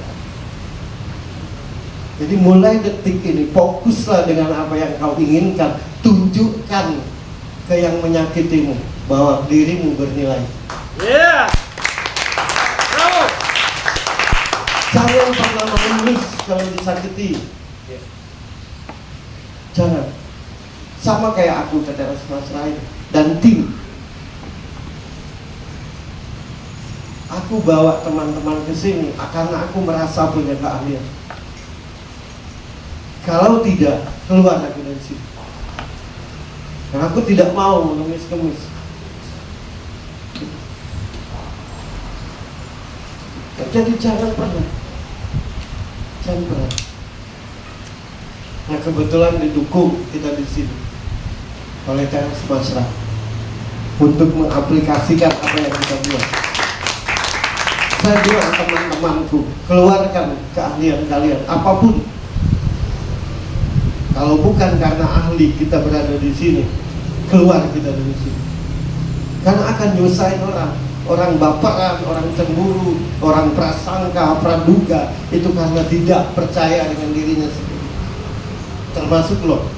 Jadi mulai detik ini fokuslah dengan apa yang kau inginkan. Tunjukkan ke yang menyakitimu bahwa dirimu bernilai. Yeah. Bravo. Jangan pernah menangis kalau disakiti. Jangan. Sama kayak aku kata Mas Rai dan tim. Aku bawa teman-teman ke sini karena aku merasa punya keahlian. Kalau tidak, keluar lagi dari sini. Karena aku tidak mau mengemis-kemis. Jadi jangan pernah. Nah kebetulan didukung kita di sini oleh Teras Basra. untuk mengaplikasikan apa yang kita buat. Saya bilang teman-temanku, keluarkan keahlian kalian apapun. Kalau bukan karena ahli kita berada di sini, keluar kita dari sini. Karena akan nyusahin orang baperan, orang cemburu, orang prasangka, praduga, itu karena tidak percaya dengan dirinya sendiri. Termasuk lo.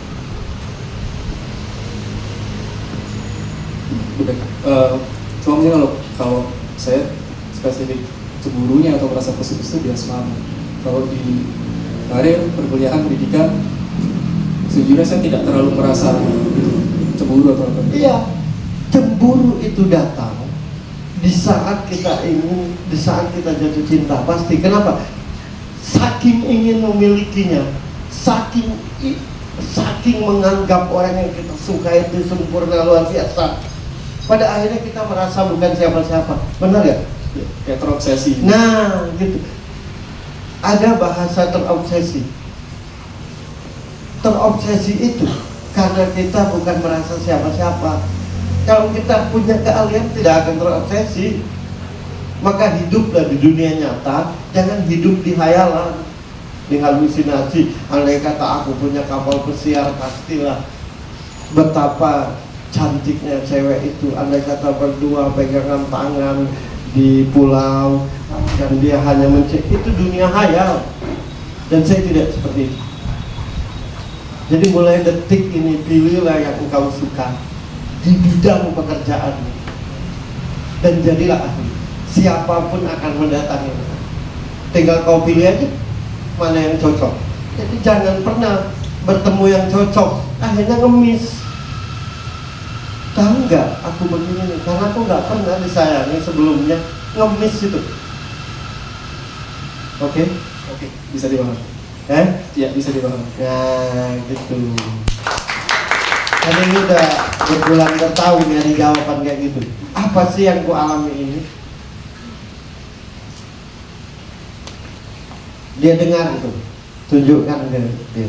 Cuma mungkin kalau saya spesifik cemburunya atau merasa positif itu di asmara. Kalau di karir, perkuliahan, pendidikan, sejujurnya saya tidak terlalu merasa cemburu atau apa. Iya, cemburu itu datang di saat kita ingin, di saat kita jatuh cinta pasti. Kenapa? Saking ingin memilikinya, saking menganggap orang yang kita suka itu sempurna luar biasa. Pada akhirnya kita merasa bukan siapa-siapa. Benar ya? Kayak terobsesi. Nah, gitu. Ada bahasa terobsesi. Terobsesi itu karena kita bukan merasa siapa-siapa. Kalau kita punya keahlian tidak akan terobsesi. Maka hiduplah di dunia nyata, jangan hidup di hayalan, di halusinasi. Andai kata aku punya kapal pesiar, pastilah betapa cantiknya cewek itu. Andai kata berdua pegangan tangan di pulau dan dia hanya mencek, itu dunia hayal. Dan saya tidak seperti itu. Jadi mulai detik ini pilihlah yang engkau suka di bidang pekerjaan dan jadilah ahli. Siapapun akan mendatangi, tinggal kau pilih aja mana yang cocok. Jadi jangan pernah bertemu yang cocok akhirnya ngemis. Tahu nggak aku begini nih, karena aku nggak pernah disayangi sebelumnya, ngemis itu. Oke? Bisa dipahami. Ya, bisa dipahami. Nah, gitu. Tadi ini udah berbulan-bertahun nyari jawaban kayak gitu. Apa sih yang ku alami ini? Dia dengar itu, tunjukkan dia.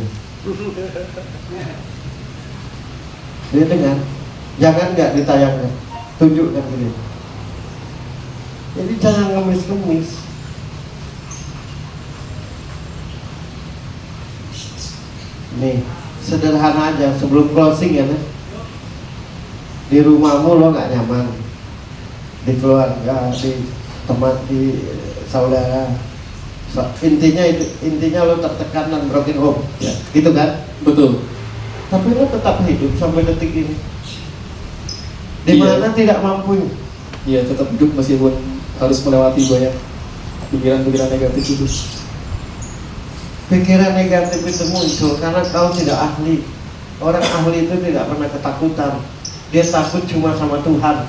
Dia dengar, jangan nggak ditayangkan, tunjukkan dia. Jadi jangan ngemis-ngemis. Nih, sederhana aja sebelum closing ya, nih. Di rumahmu lo nggak nyaman, di keluarga, di teman, di saudara. Intinya lo tertekan dan broken home, ya, gitu kan? Betul. Tapi lo tetap hidup sampai detik ini. Di Iya. mana tidak mampu. Iya, tetap hidup meskipun harus melewati banyak pikiran-pikiran negatif itu. Pikiran negatif itu muncul karena kau tidak ahli. Orang ahli itu tidak pernah ketakutan. Dia takut cuma sama Tuhan.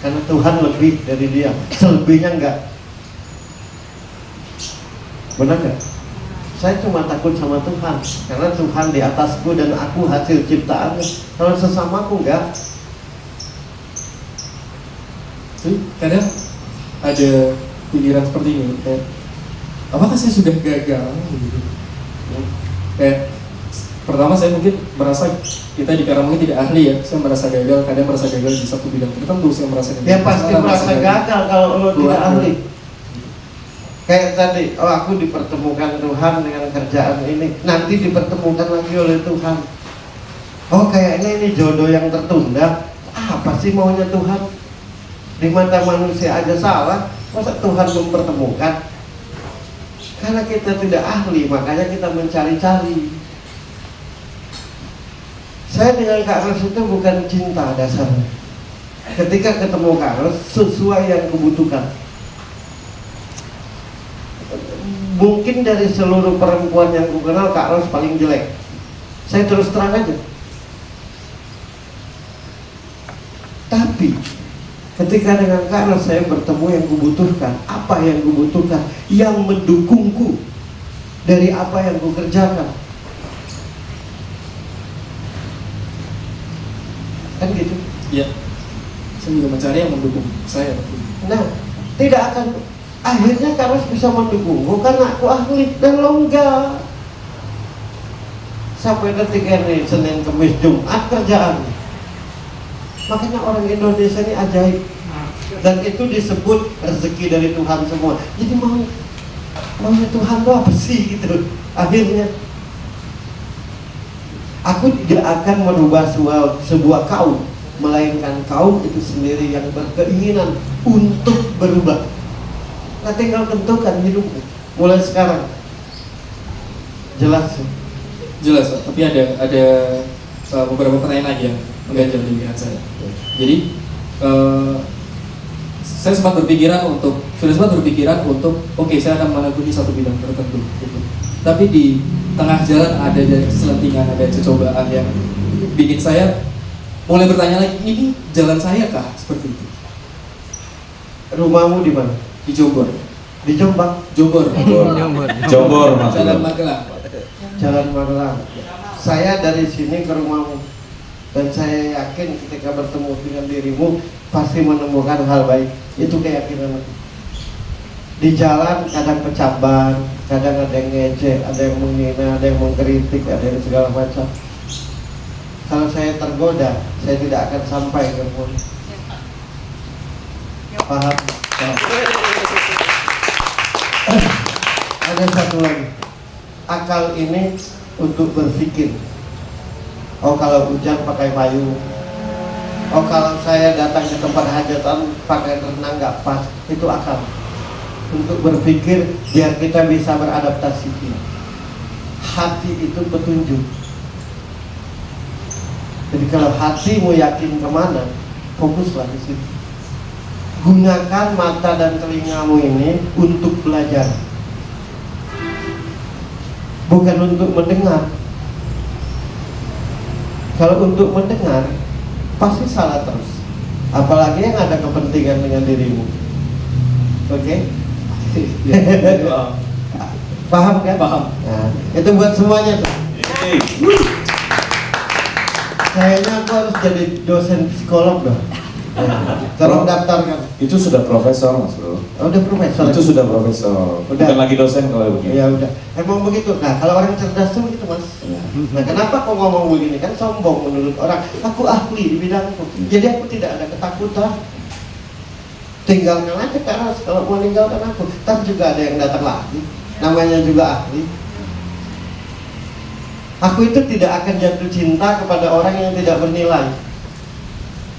Karena Tuhan lebih dari dia. Selebihnya enggak. Benar nggak? Saya cuma takut sama Tuhan karena Tuhan di atasku dan aku hasil ciptaannya. Kalau sesamaku enggak. Jadi kadang ada pikiran seperti ini, kayak apakah saya sudah gagal? Gitu. Kayak pertama saya mungkin merasa kita di karena mungkin tidak ahli ya, saya merasa gagal, kadang merasa gagal di satu bidang tertentu, saya merasa gagal. Dia pasti merasa gagal kalau lo tidak ahli. Kayak tadi, aku dipertemukan Tuhan dengan kerjaan ini, nanti dipertemukan lagi oleh Tuhan. Oh kayaknya ini jodoh yang tertunda. Apa sih maunya Tuhan? Di mata manusia aja salah, masa Tuhan mempertemukan? Karena kita tidak ahli, makanya kita mencari-cari. Saya dengan Kak Ros itu bukan cinta dasarnya. Ketika ketemu Kak Ros, sesuai yang kubutuhkan. Mungkin dari seluruh perempuan yang ku kenal, Kak Ros paling jelek. Saya terus terang aja. Tapi ketika dengan Kak Ros saya bertemu yang kubutuhkan. Apa yang kubutuhkan? Yang mendukungku dari apa yang ku kerjakan. Kan gitu. Iya. Saya juga mencari yang mendukung saya. Nah, tidak akan. Akhirnya Kak Ros bisa mendukungku karena aku ahli dan lo enggak. Sampai detik ini Senin, Kamis, Jumat kerjaan. Makanya orang Indonesia ini ajaib. Dan itu disebut rezeki dari Tuhan semua. Jadi maunya Tuhan tuh apa sih gitu. Akhirnya aku tidak akan merubah sebuah kaum, melainkan kaum itu sendiri yang berkeinginan untuk berubah. Nah, tinggal tentukan hidupmu mulai sekarang. Jelas? Jelas, Pak. Tapi ada beberapa pertanyaan lagi yang mengganjal di pikiran saya. Jadi saya sudah sempat berpikiran untuk oke, saya akan menekuni satu bidang tertentu gitu. Tapi di tengah jalan ada selentingan, ada cobaan yang bikin saya mulai bertanya lagi, ini jalan saya kah seperti itu? Rumahmu di mana? Di Jombor. Di Jombang? Jombor. Jombor Mas Jalan Bro. Magelang. Jalan Magelang. Saya dari sini ke rumahmu, dan saya yakin ketika bertemu dengan dirimu pasti menemukan hal baik. Itu keyakinan aku. Di jalan kadang pecah, kadang ada yang ngejek, ada yang menghina, ada yang mengkritik, ada yang segala macam. Kalau saya tergoda, saya tidak akan sampai ke rumah. Paham? Ada satu lagi. Akal ini untuk berpikir. Oh, kalau hujan pakai payung. Oh, kalau saya datang ke tempat hajatan pakai renang nggak pas. Itu akal. Untuk berpikir biar kita bisa beradaptasi. Hati itu petunjuk. Jadi kalau hatimu yakin kemana, fokuslah di situ. Gunakan mata dan telingamu ini untuk belajar, bukan untuk mendengar. Kalau untuk mendengar, pasti salah terus. Apalagi yang ada kepentingan dengan dirimu. Oke? Paham kan? Paham. Nah, itu buat semuanya tuh. Kayaknya aku harus jadi dosen psikolog dong. Tolong daftarkan. Itu sudah profesor Mas Bro. Oh, udah profesor. Itu sudah profesor. Udah. Bukan lagi dosen kalau begini. Ya udah. Emang begitu. Nah, kalau orang cerdas tuh begitu, Mas. Nah, kenapa kok ngomong begini? Kan sombong menurut orang. Aku ahli di bidangku. Jadi aku tidak ada ketakutan. Tinggalkan aja Kak, kalau mau meninggalkan aku. Ntar juga ada yang datang lagi. Namanya juga ahli. Aku itu tidak akan jatuh cinta kepada orang yang tidak bernilai.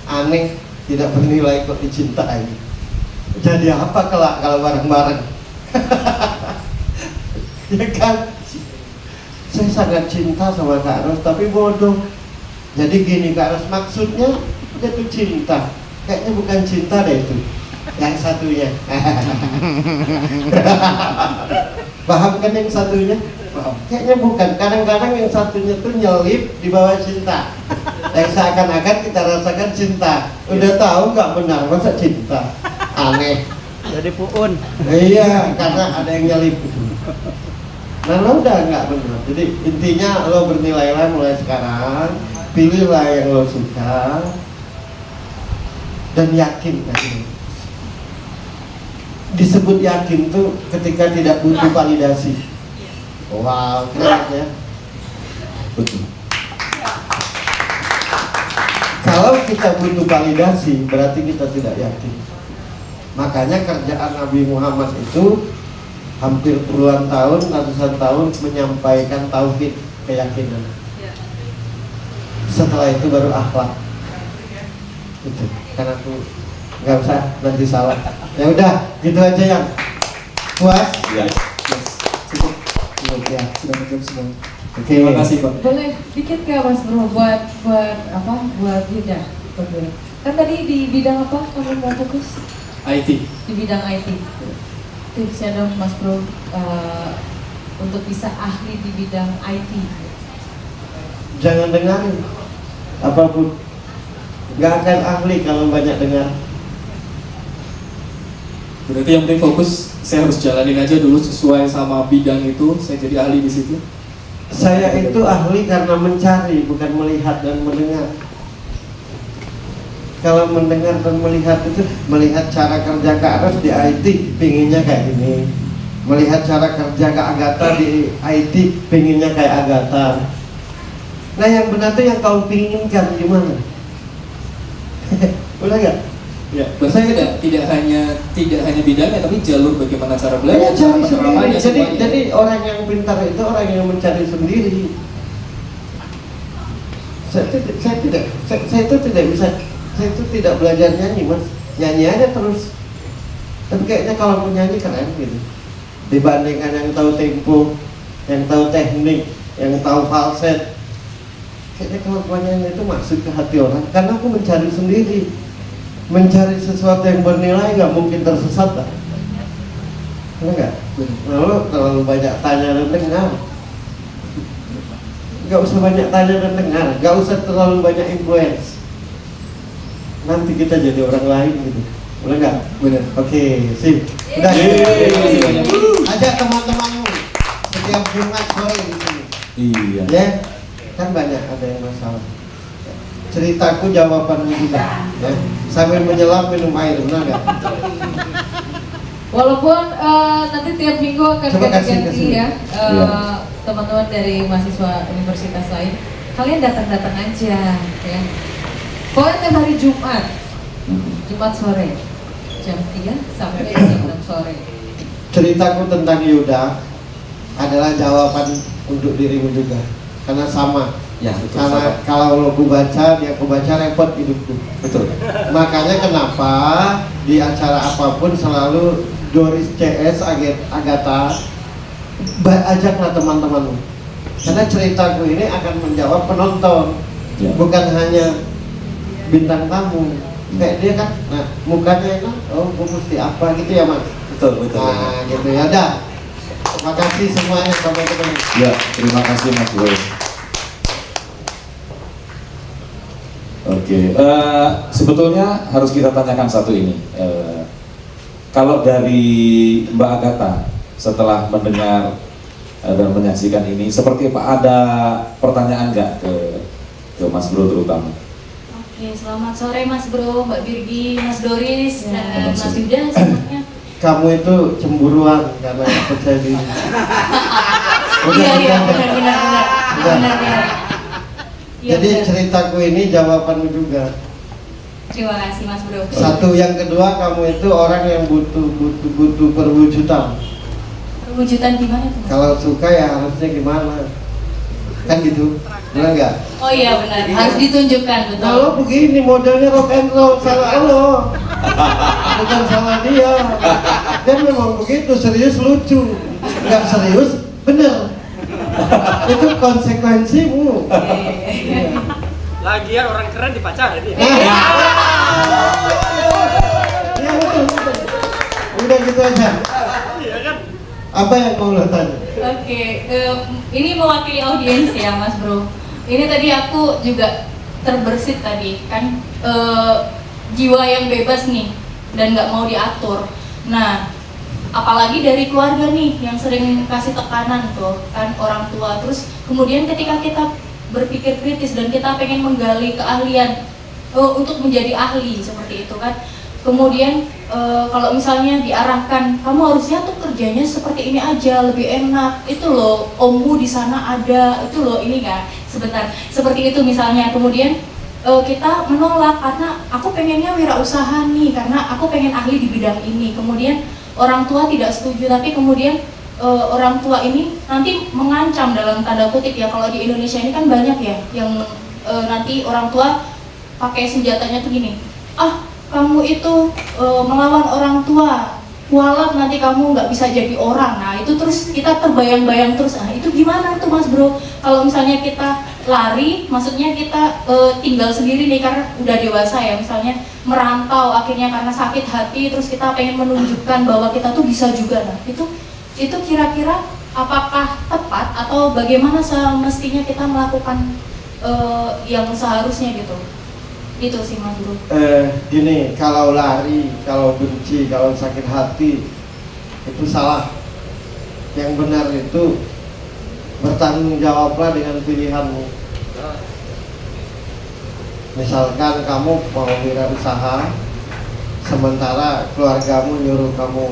Aneh, tidak bernilai kok dicintai. Jadi apa kelak kalau bareng-bareng? Ya kan? Saya sangat cinta sama Kak Ros, tapi bodoh. Jadi gini Kak Ros, maksudnya jatuh cinta. Kayaknya bukan cinta deh itu. Yang satunya. Paham kan yang satunya? Paham. Kayaknya bukan. Kadang-kadang yang satunya tuh nyelip di bawah cinta. Yang seakan-akan kita rasakan cinta. Udah tahu nggak benar masa cinta. Aneh. Jadi puun. Iya, karena ada yang nyelip. Nah, lo udah nggak benar. Jadi intinya lo bernilailah mulai sekarang. Pilihlah yang lo suka dan yakin tadi. Disebut yakin tuh ketika tidak butuh validasi. Wow, keren ya. Betul. Kalau kita butuh validasi, berarti kita tidak yakin. Makanya kerjaan Nabi Muhammad itu hampir puluhan tahun, ratusan tahun menyampaikan tauhid, keyakinan. Setelah itu baru akhlak. Itu. Karena aku nggak usah nanti salah. Ya udah, gitu aja yang puas. Ya. Yes. Cukup. Ya. Sudah menjawab semua. Oke. Terima kasih Pak. Boleh dikit gak Mas Bro buat apa? Buat Yuda. Kan tadi di bidang apa kamu mau fokus? IT. Di bidang IT. Tipsnya dong Mas Bro untuk bisa ahli di bidang IT. Jangan dengarin apapun. Gak akan ahli kalau banyak dengar. Berarti yang penting fokus, saya harus jalanin aja dulu sesuai sama bidang itu, saya jadi ahli di situ. Saya itu ahli karena mencari, bukan melihat dan mendengar. Kalau mendengar dan melihat itu, melihat cara kerja Kak Arif di IT, pinginnya kayak gini. Melihat cara kerja Kak Agatha di IT, pinginnya kayak Agatha. Nah yang benar tuh yang kau pinginkan gimana? Udah nggak? Ya. Bahkan tidak hanya bidangnya, tapi jalur bagaimana cara belajar, Cari cara sendiri. penerapannya Jadi semuanya. orang yang pintar itu orang yang mencari sendiri. Saya itu tidak belajar nyanyi, Mas. Nyanyi aja terus. Tapi kayaknya kalau mau nyanyi keren gitu. Dibandingkan yang tahu tempo, yang tahu teknik, yang tahu falset. Kayaknya kalau mau nyanyi itu masuk ke hati orang. Karena aku mencari sendiri. Mencari sesuatu yang bernilai nggak mungkin tersesat lah. Benar nggak? Lalu terlalu banyak tanya dan dengar. Nggak usah banyak tanya dan dengar, nggak usah terlalu banyak influence. Nanti kita jadi orang lain gitu. Boleh nggak? Benar. Oke, sip. Udah. Yeay. Ajak teman-temanmu setiap Jumat sore di sini. Iya. Ya, kan banyak ada yang masalah. Ceritaku jawabanmu juga. Ya. Sambil menyelam minum air, benar nggak? Walaupun nanti tiap minggu akan Coba kasih ganti-ganti ya Iya. teman-teman dari mahasiswa universitas lain, kalian datang-datang aja ya. Pokoknya tiap hari Jumat sore jam 3 sampai jam 6 sore. Ceritaku tentang Yuda adalah jawaban untuk dirimu juga. Karena sama. Ya, betul. Karena kalau aku baca, aku baca repot hidupku. Betul. Makanya kenapa di acara apapun selalu Doris CS Agatha ajaklah teman-temanmu. Karena ceritaku ini akan menjawab penonton, Ya. bukan hanya bintang tamu. Kayak dia kan, nah mukanya enak, oh gue mesti apa gitu ya Mas. Betul. Nah gitu ya, dah. Terima kasih semuanya, sampai ketemu. Ya, terima kasih Mas Bro. Oke, sebetulnya harus kita tanyakan satu ini. Kalau dari Mbak Agatha setelah mendengar dan menyaksikan ini, seperti apa, ada pertanyaan nggak ke Mas Bro terutama? Oke, selamat sore Mas Bro, Mbak Birgi, Mas Doris, dan Selamat Mas sore. Yuda semuanya. Kamu itu cemburuan karena percaya diri. Iya, benar. Iya, Jadi benar. ceritaku ini jawabanmu juga. Terima kasih Mas Bro. Satu, yang kedua, kamu itu orang yang butuh perwujudan. Perwujudan gimana tuh? Mas? Kalau suka ya harusnya gimana? Kan gitu, benar nggak? Oh iya benar, harus ditunjukkan betul. Kalau begini modelnya rock and roll, salah lo, bukan salah dia. Dia memang begitu, serius lucu, nggak serius bener. Itu konsekuensimu. Lagian orang keren dipacarin dia. Ya betul. Udah gitu aja. Iya kan? Apa yang mau lo tanya? Oke, ini mewakili audiens ya Mas Bro. Ini tadi aku juga terbersit tadi kan, jiwa yang bebas nih dan nggak mau diatur. Nah, apalagi dari keluarga nih yang sering kasih tekanan tuh kan, orang tua. Terus kemudian ketika kita berpikir kritis dan kita pengen menggali keahlian untuk menjadi ahli seperti itu kan, kemudian kalau misalnya diarahkan, kamu harusnya tuh kerjanya seperti ini aja, lebih enak, itu loh ommu di sana ada, itu loh ini kan, sebentar, seperti itu misalnya. Kemudian kita menolak karena aku pengennya wirausaha nih, karena aku pengen ahli di bidang ini. Kemudian orang tua tidak setuju, tapi kemudian orang tua ini nanti mengancam dalam tanda kutip ya. Kalau di Indonesia ini kan banyak ya yang nanti orang tua pakai senjatanya tuh gini, kamu itu melawan orang tua, kualat nanti kamu nggak bisa jadi orang. Nah itu terus kita terbayang-bayang terus, itu gimana tuh Mas Bro? Kalau misalnya kita lari, maksudnya kita tinggal sendiri nih karena udah dewasa ya, misalnya merantau akhirnya karena sakit hati, terus kita pengen menunjukkan bahwa kita tuh bisa juga. Nah itu kira-kira apakah tepat atau bagaimana semestinya kita melakukan yang seharusnya gitu? Itu sih Mas Bro. Gini, kalau lari, kalau benci, kalau sakit hati itu salah. Yang benar itu bertanggung jawablah dengan pilihanmu. Misalkan kamu mau wirausaha, sementara keluargamu nyuruh kamu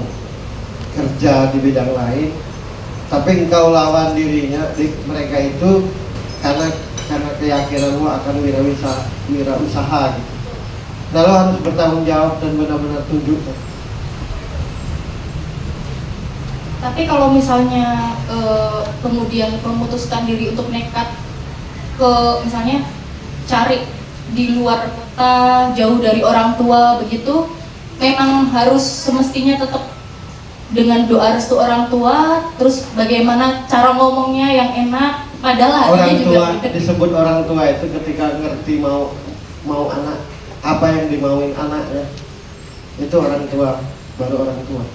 kerja di bidang lain, tapi engkau lawan dirinya, mereka itu karena keyakinanmu akan wirausaha gitu. Nah lo harus bertanggung jawab dan benar-benar tunjukkan. Tapi kalau misalnya kemudian memutuskan diri untuk nekat ke misalnya cari di luar kota, jauh dari orang tua begitu, memang harus semestinya tetap dengan doa restu orang tua, terus bagaimana cara ngomongnya yang enak, padahal Orang hatinya tua juga disebut orang tua itu ketika ngerti mau anak, apa yang dimauin anaknya, itu orang tua, baru orang tua.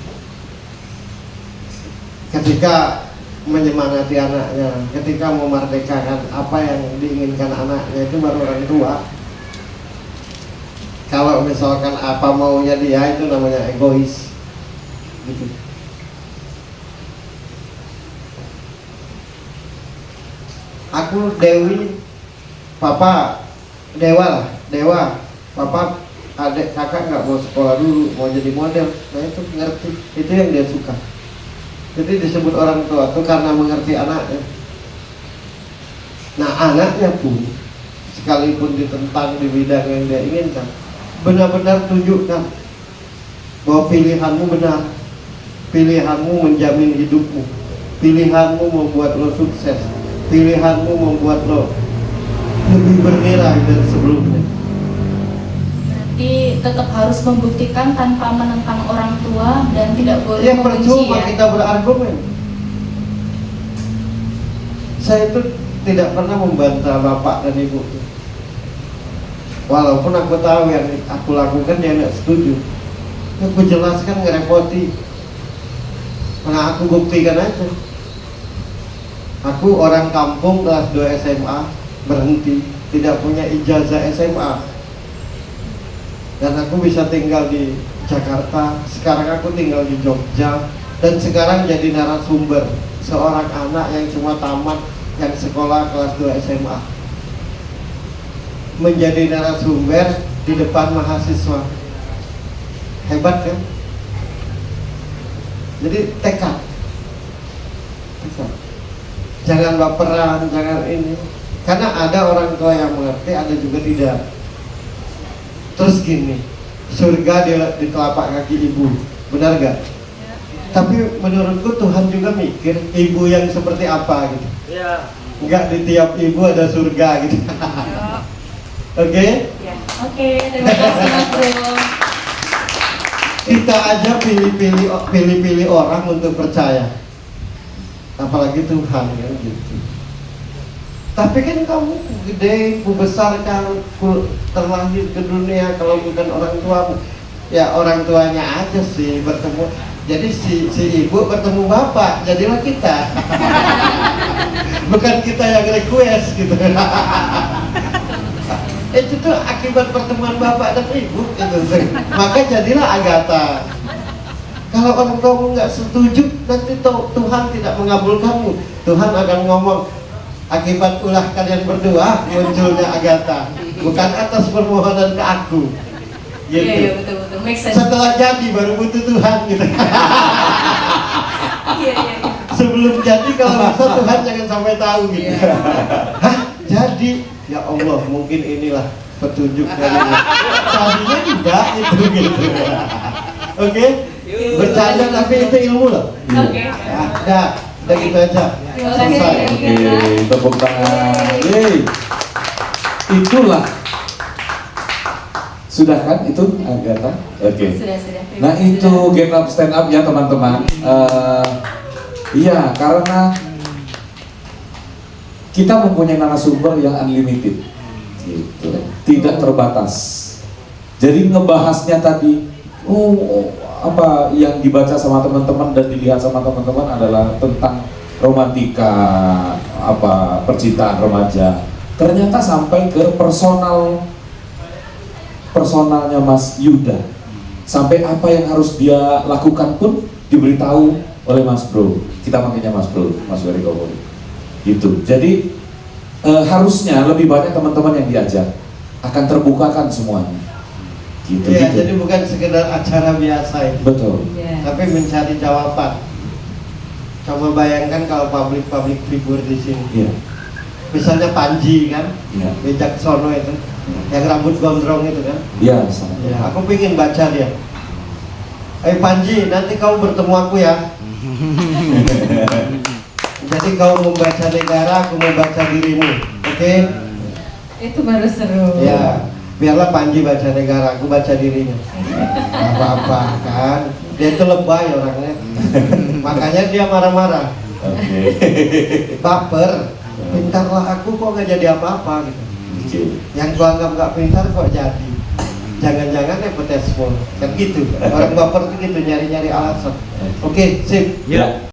Ketika menyemangati anaknya, ketika memerdekakan apa yang diinginkan anaknya, itu baru orang tua. Kalau misalkan apa maunya dia, itu namanya egois gitu. Aku Dewi, papa Dewa, papa adik kakak nggak mau sekolah dulu, mau jadi model. Nah itu ngerti, itu yang dia suka. Jadi disebut orang tua itu karena mengerti anaknya. Nah anaknya pun sekalipun ditentang di bidang yang dia inginkan, benar-benar tunjukkan bahwa pilihanmu benar, pilihanmu menjamin hidupmu, pilihanmu membuat lo sukses, pilihanmu membuat lo lebih bernilai dari sebelumnya. berarti tetap harus membuktikan tanpa menentang orang tua dan tidak boleh Ya membenci percuma ya. kita berargumen. Saya itu tidak pernah membantah bapak dan ibu. Walaupun aku tahu yang aku lakukan dia tidak setuju, aku jelaskan ngerepoti. Nah aku buktikan aja. Aku orang kampung kelas 2 SMA, berhenti, tidak punya ijazah SMA. Dan aku bisa tinggal di Jakarta, sekarang aku tinggal di Jogja, dan sekarang jadi narasumber seorang anak yang cuma tamat, yang sekolah kelas 2 SMA, menjadi narasumber di depan mahasiswa. Hebat kan? Jadi tekad. Jangan baperan, jangan ini. Karena ada orang tua yang mengerti, ada juga tidak. Terus gini, surga di telapak kaki ibu, benar gak? Tapi menurutku Tuhan juga mikir ibu yang seperti apa gitu. Iya. Enggak di tiap ibu ada surga gitu. Oke? Oke, terima kasih Mas Bro. Kita aja pilih-pilih orang untuk percaya. Apalagi Tuhan kan gitu. Tapi kan kamu gede, ku besarkan, ku terlahir ke dunia, kalau bukan orang tuamu, ya orang tuanya aja sih bertemu. Jadi si ibu bertemu bapak, jadilah kita. Bukan kita yang request gitu. Itu tuh akibat pertemuan bapak dan ibu gitu. Maka jadilah Agatha. Kalau orang tuamu nggak setuju, nanti Tuhan tidak mengabulkanmu. Tuhan akan ngomong, akibat ulah kalian berdua munculnya Agatha, bukan atas permohonan ke aku. Gitu. Iya, betul. Make sense. Setelah jadi baru butuh Tuhan gitu. Iya. Sebelum jadi kalau bisa Tuhan jangan sampai tahu gitu. Hah, jadi ya Allah, mungkin inilah petunjuk dari tadinya tidak itu gitu. Oke? Bercanda tapi itu ilmu loh. Oke. Ya, udah gitu aja. Terima kasih. Selesai. Oke, tepuk tangan. Yeay. Itulah. Sudah kan itu Agatha? Oke. Sudah. Nah itu Get Up Stand Up ya teman-teman. Iya, karena kita mempunyai narasumber yang unlimited, gitu, tidak terbatas. Jadi ngebahasnya tadi, apa yang dibaca sama teman-teman dan dilihat sama teman-teman adalah tentang romantika, apa percintaan remaja. Ternyata sampai ke personalnya Mas Yuda, sampai apa yang harus dia lakukan pun diberitahu oleh Mas Bro. Kita manggilnya Mas Bro, Mas Wery Gowori. Gitu. Jadi harusnya lebih banyak teman-teman yang diajak, akan terbukakan semuanya. Gitu. Iya, jadi bukan sekedar acara biasa itu. Betul. Tapi mencari jawaban. Coba bayangkan kalau public figure di sini. Iya. Misalnya Panji kan, Ya. Wijaksono itu, yang rambut gondrong itu kan. Iya, sama. Ya, aku pengen baca dia. Panji, nanti kau bertemu aku ya. Jadi kau membaca negara, aku membaca dirimu, oke? Itu baru seru. Ya, biarlah Panji baca negara, aku baca dirinya. Gak apa-apa kan? Dia itu lebay orangnya. Makanya dia marah-marah. Oke. Baper. Pintarlah aku kok nggak jadi apa-apa gitu. Oke. Yang gua anggap nggak pintar kok jadi. Jangan-jangan nepotisme kan gitu. Orang baper tuh gitu nyari-nyari alasan. Oke, sip. Ya.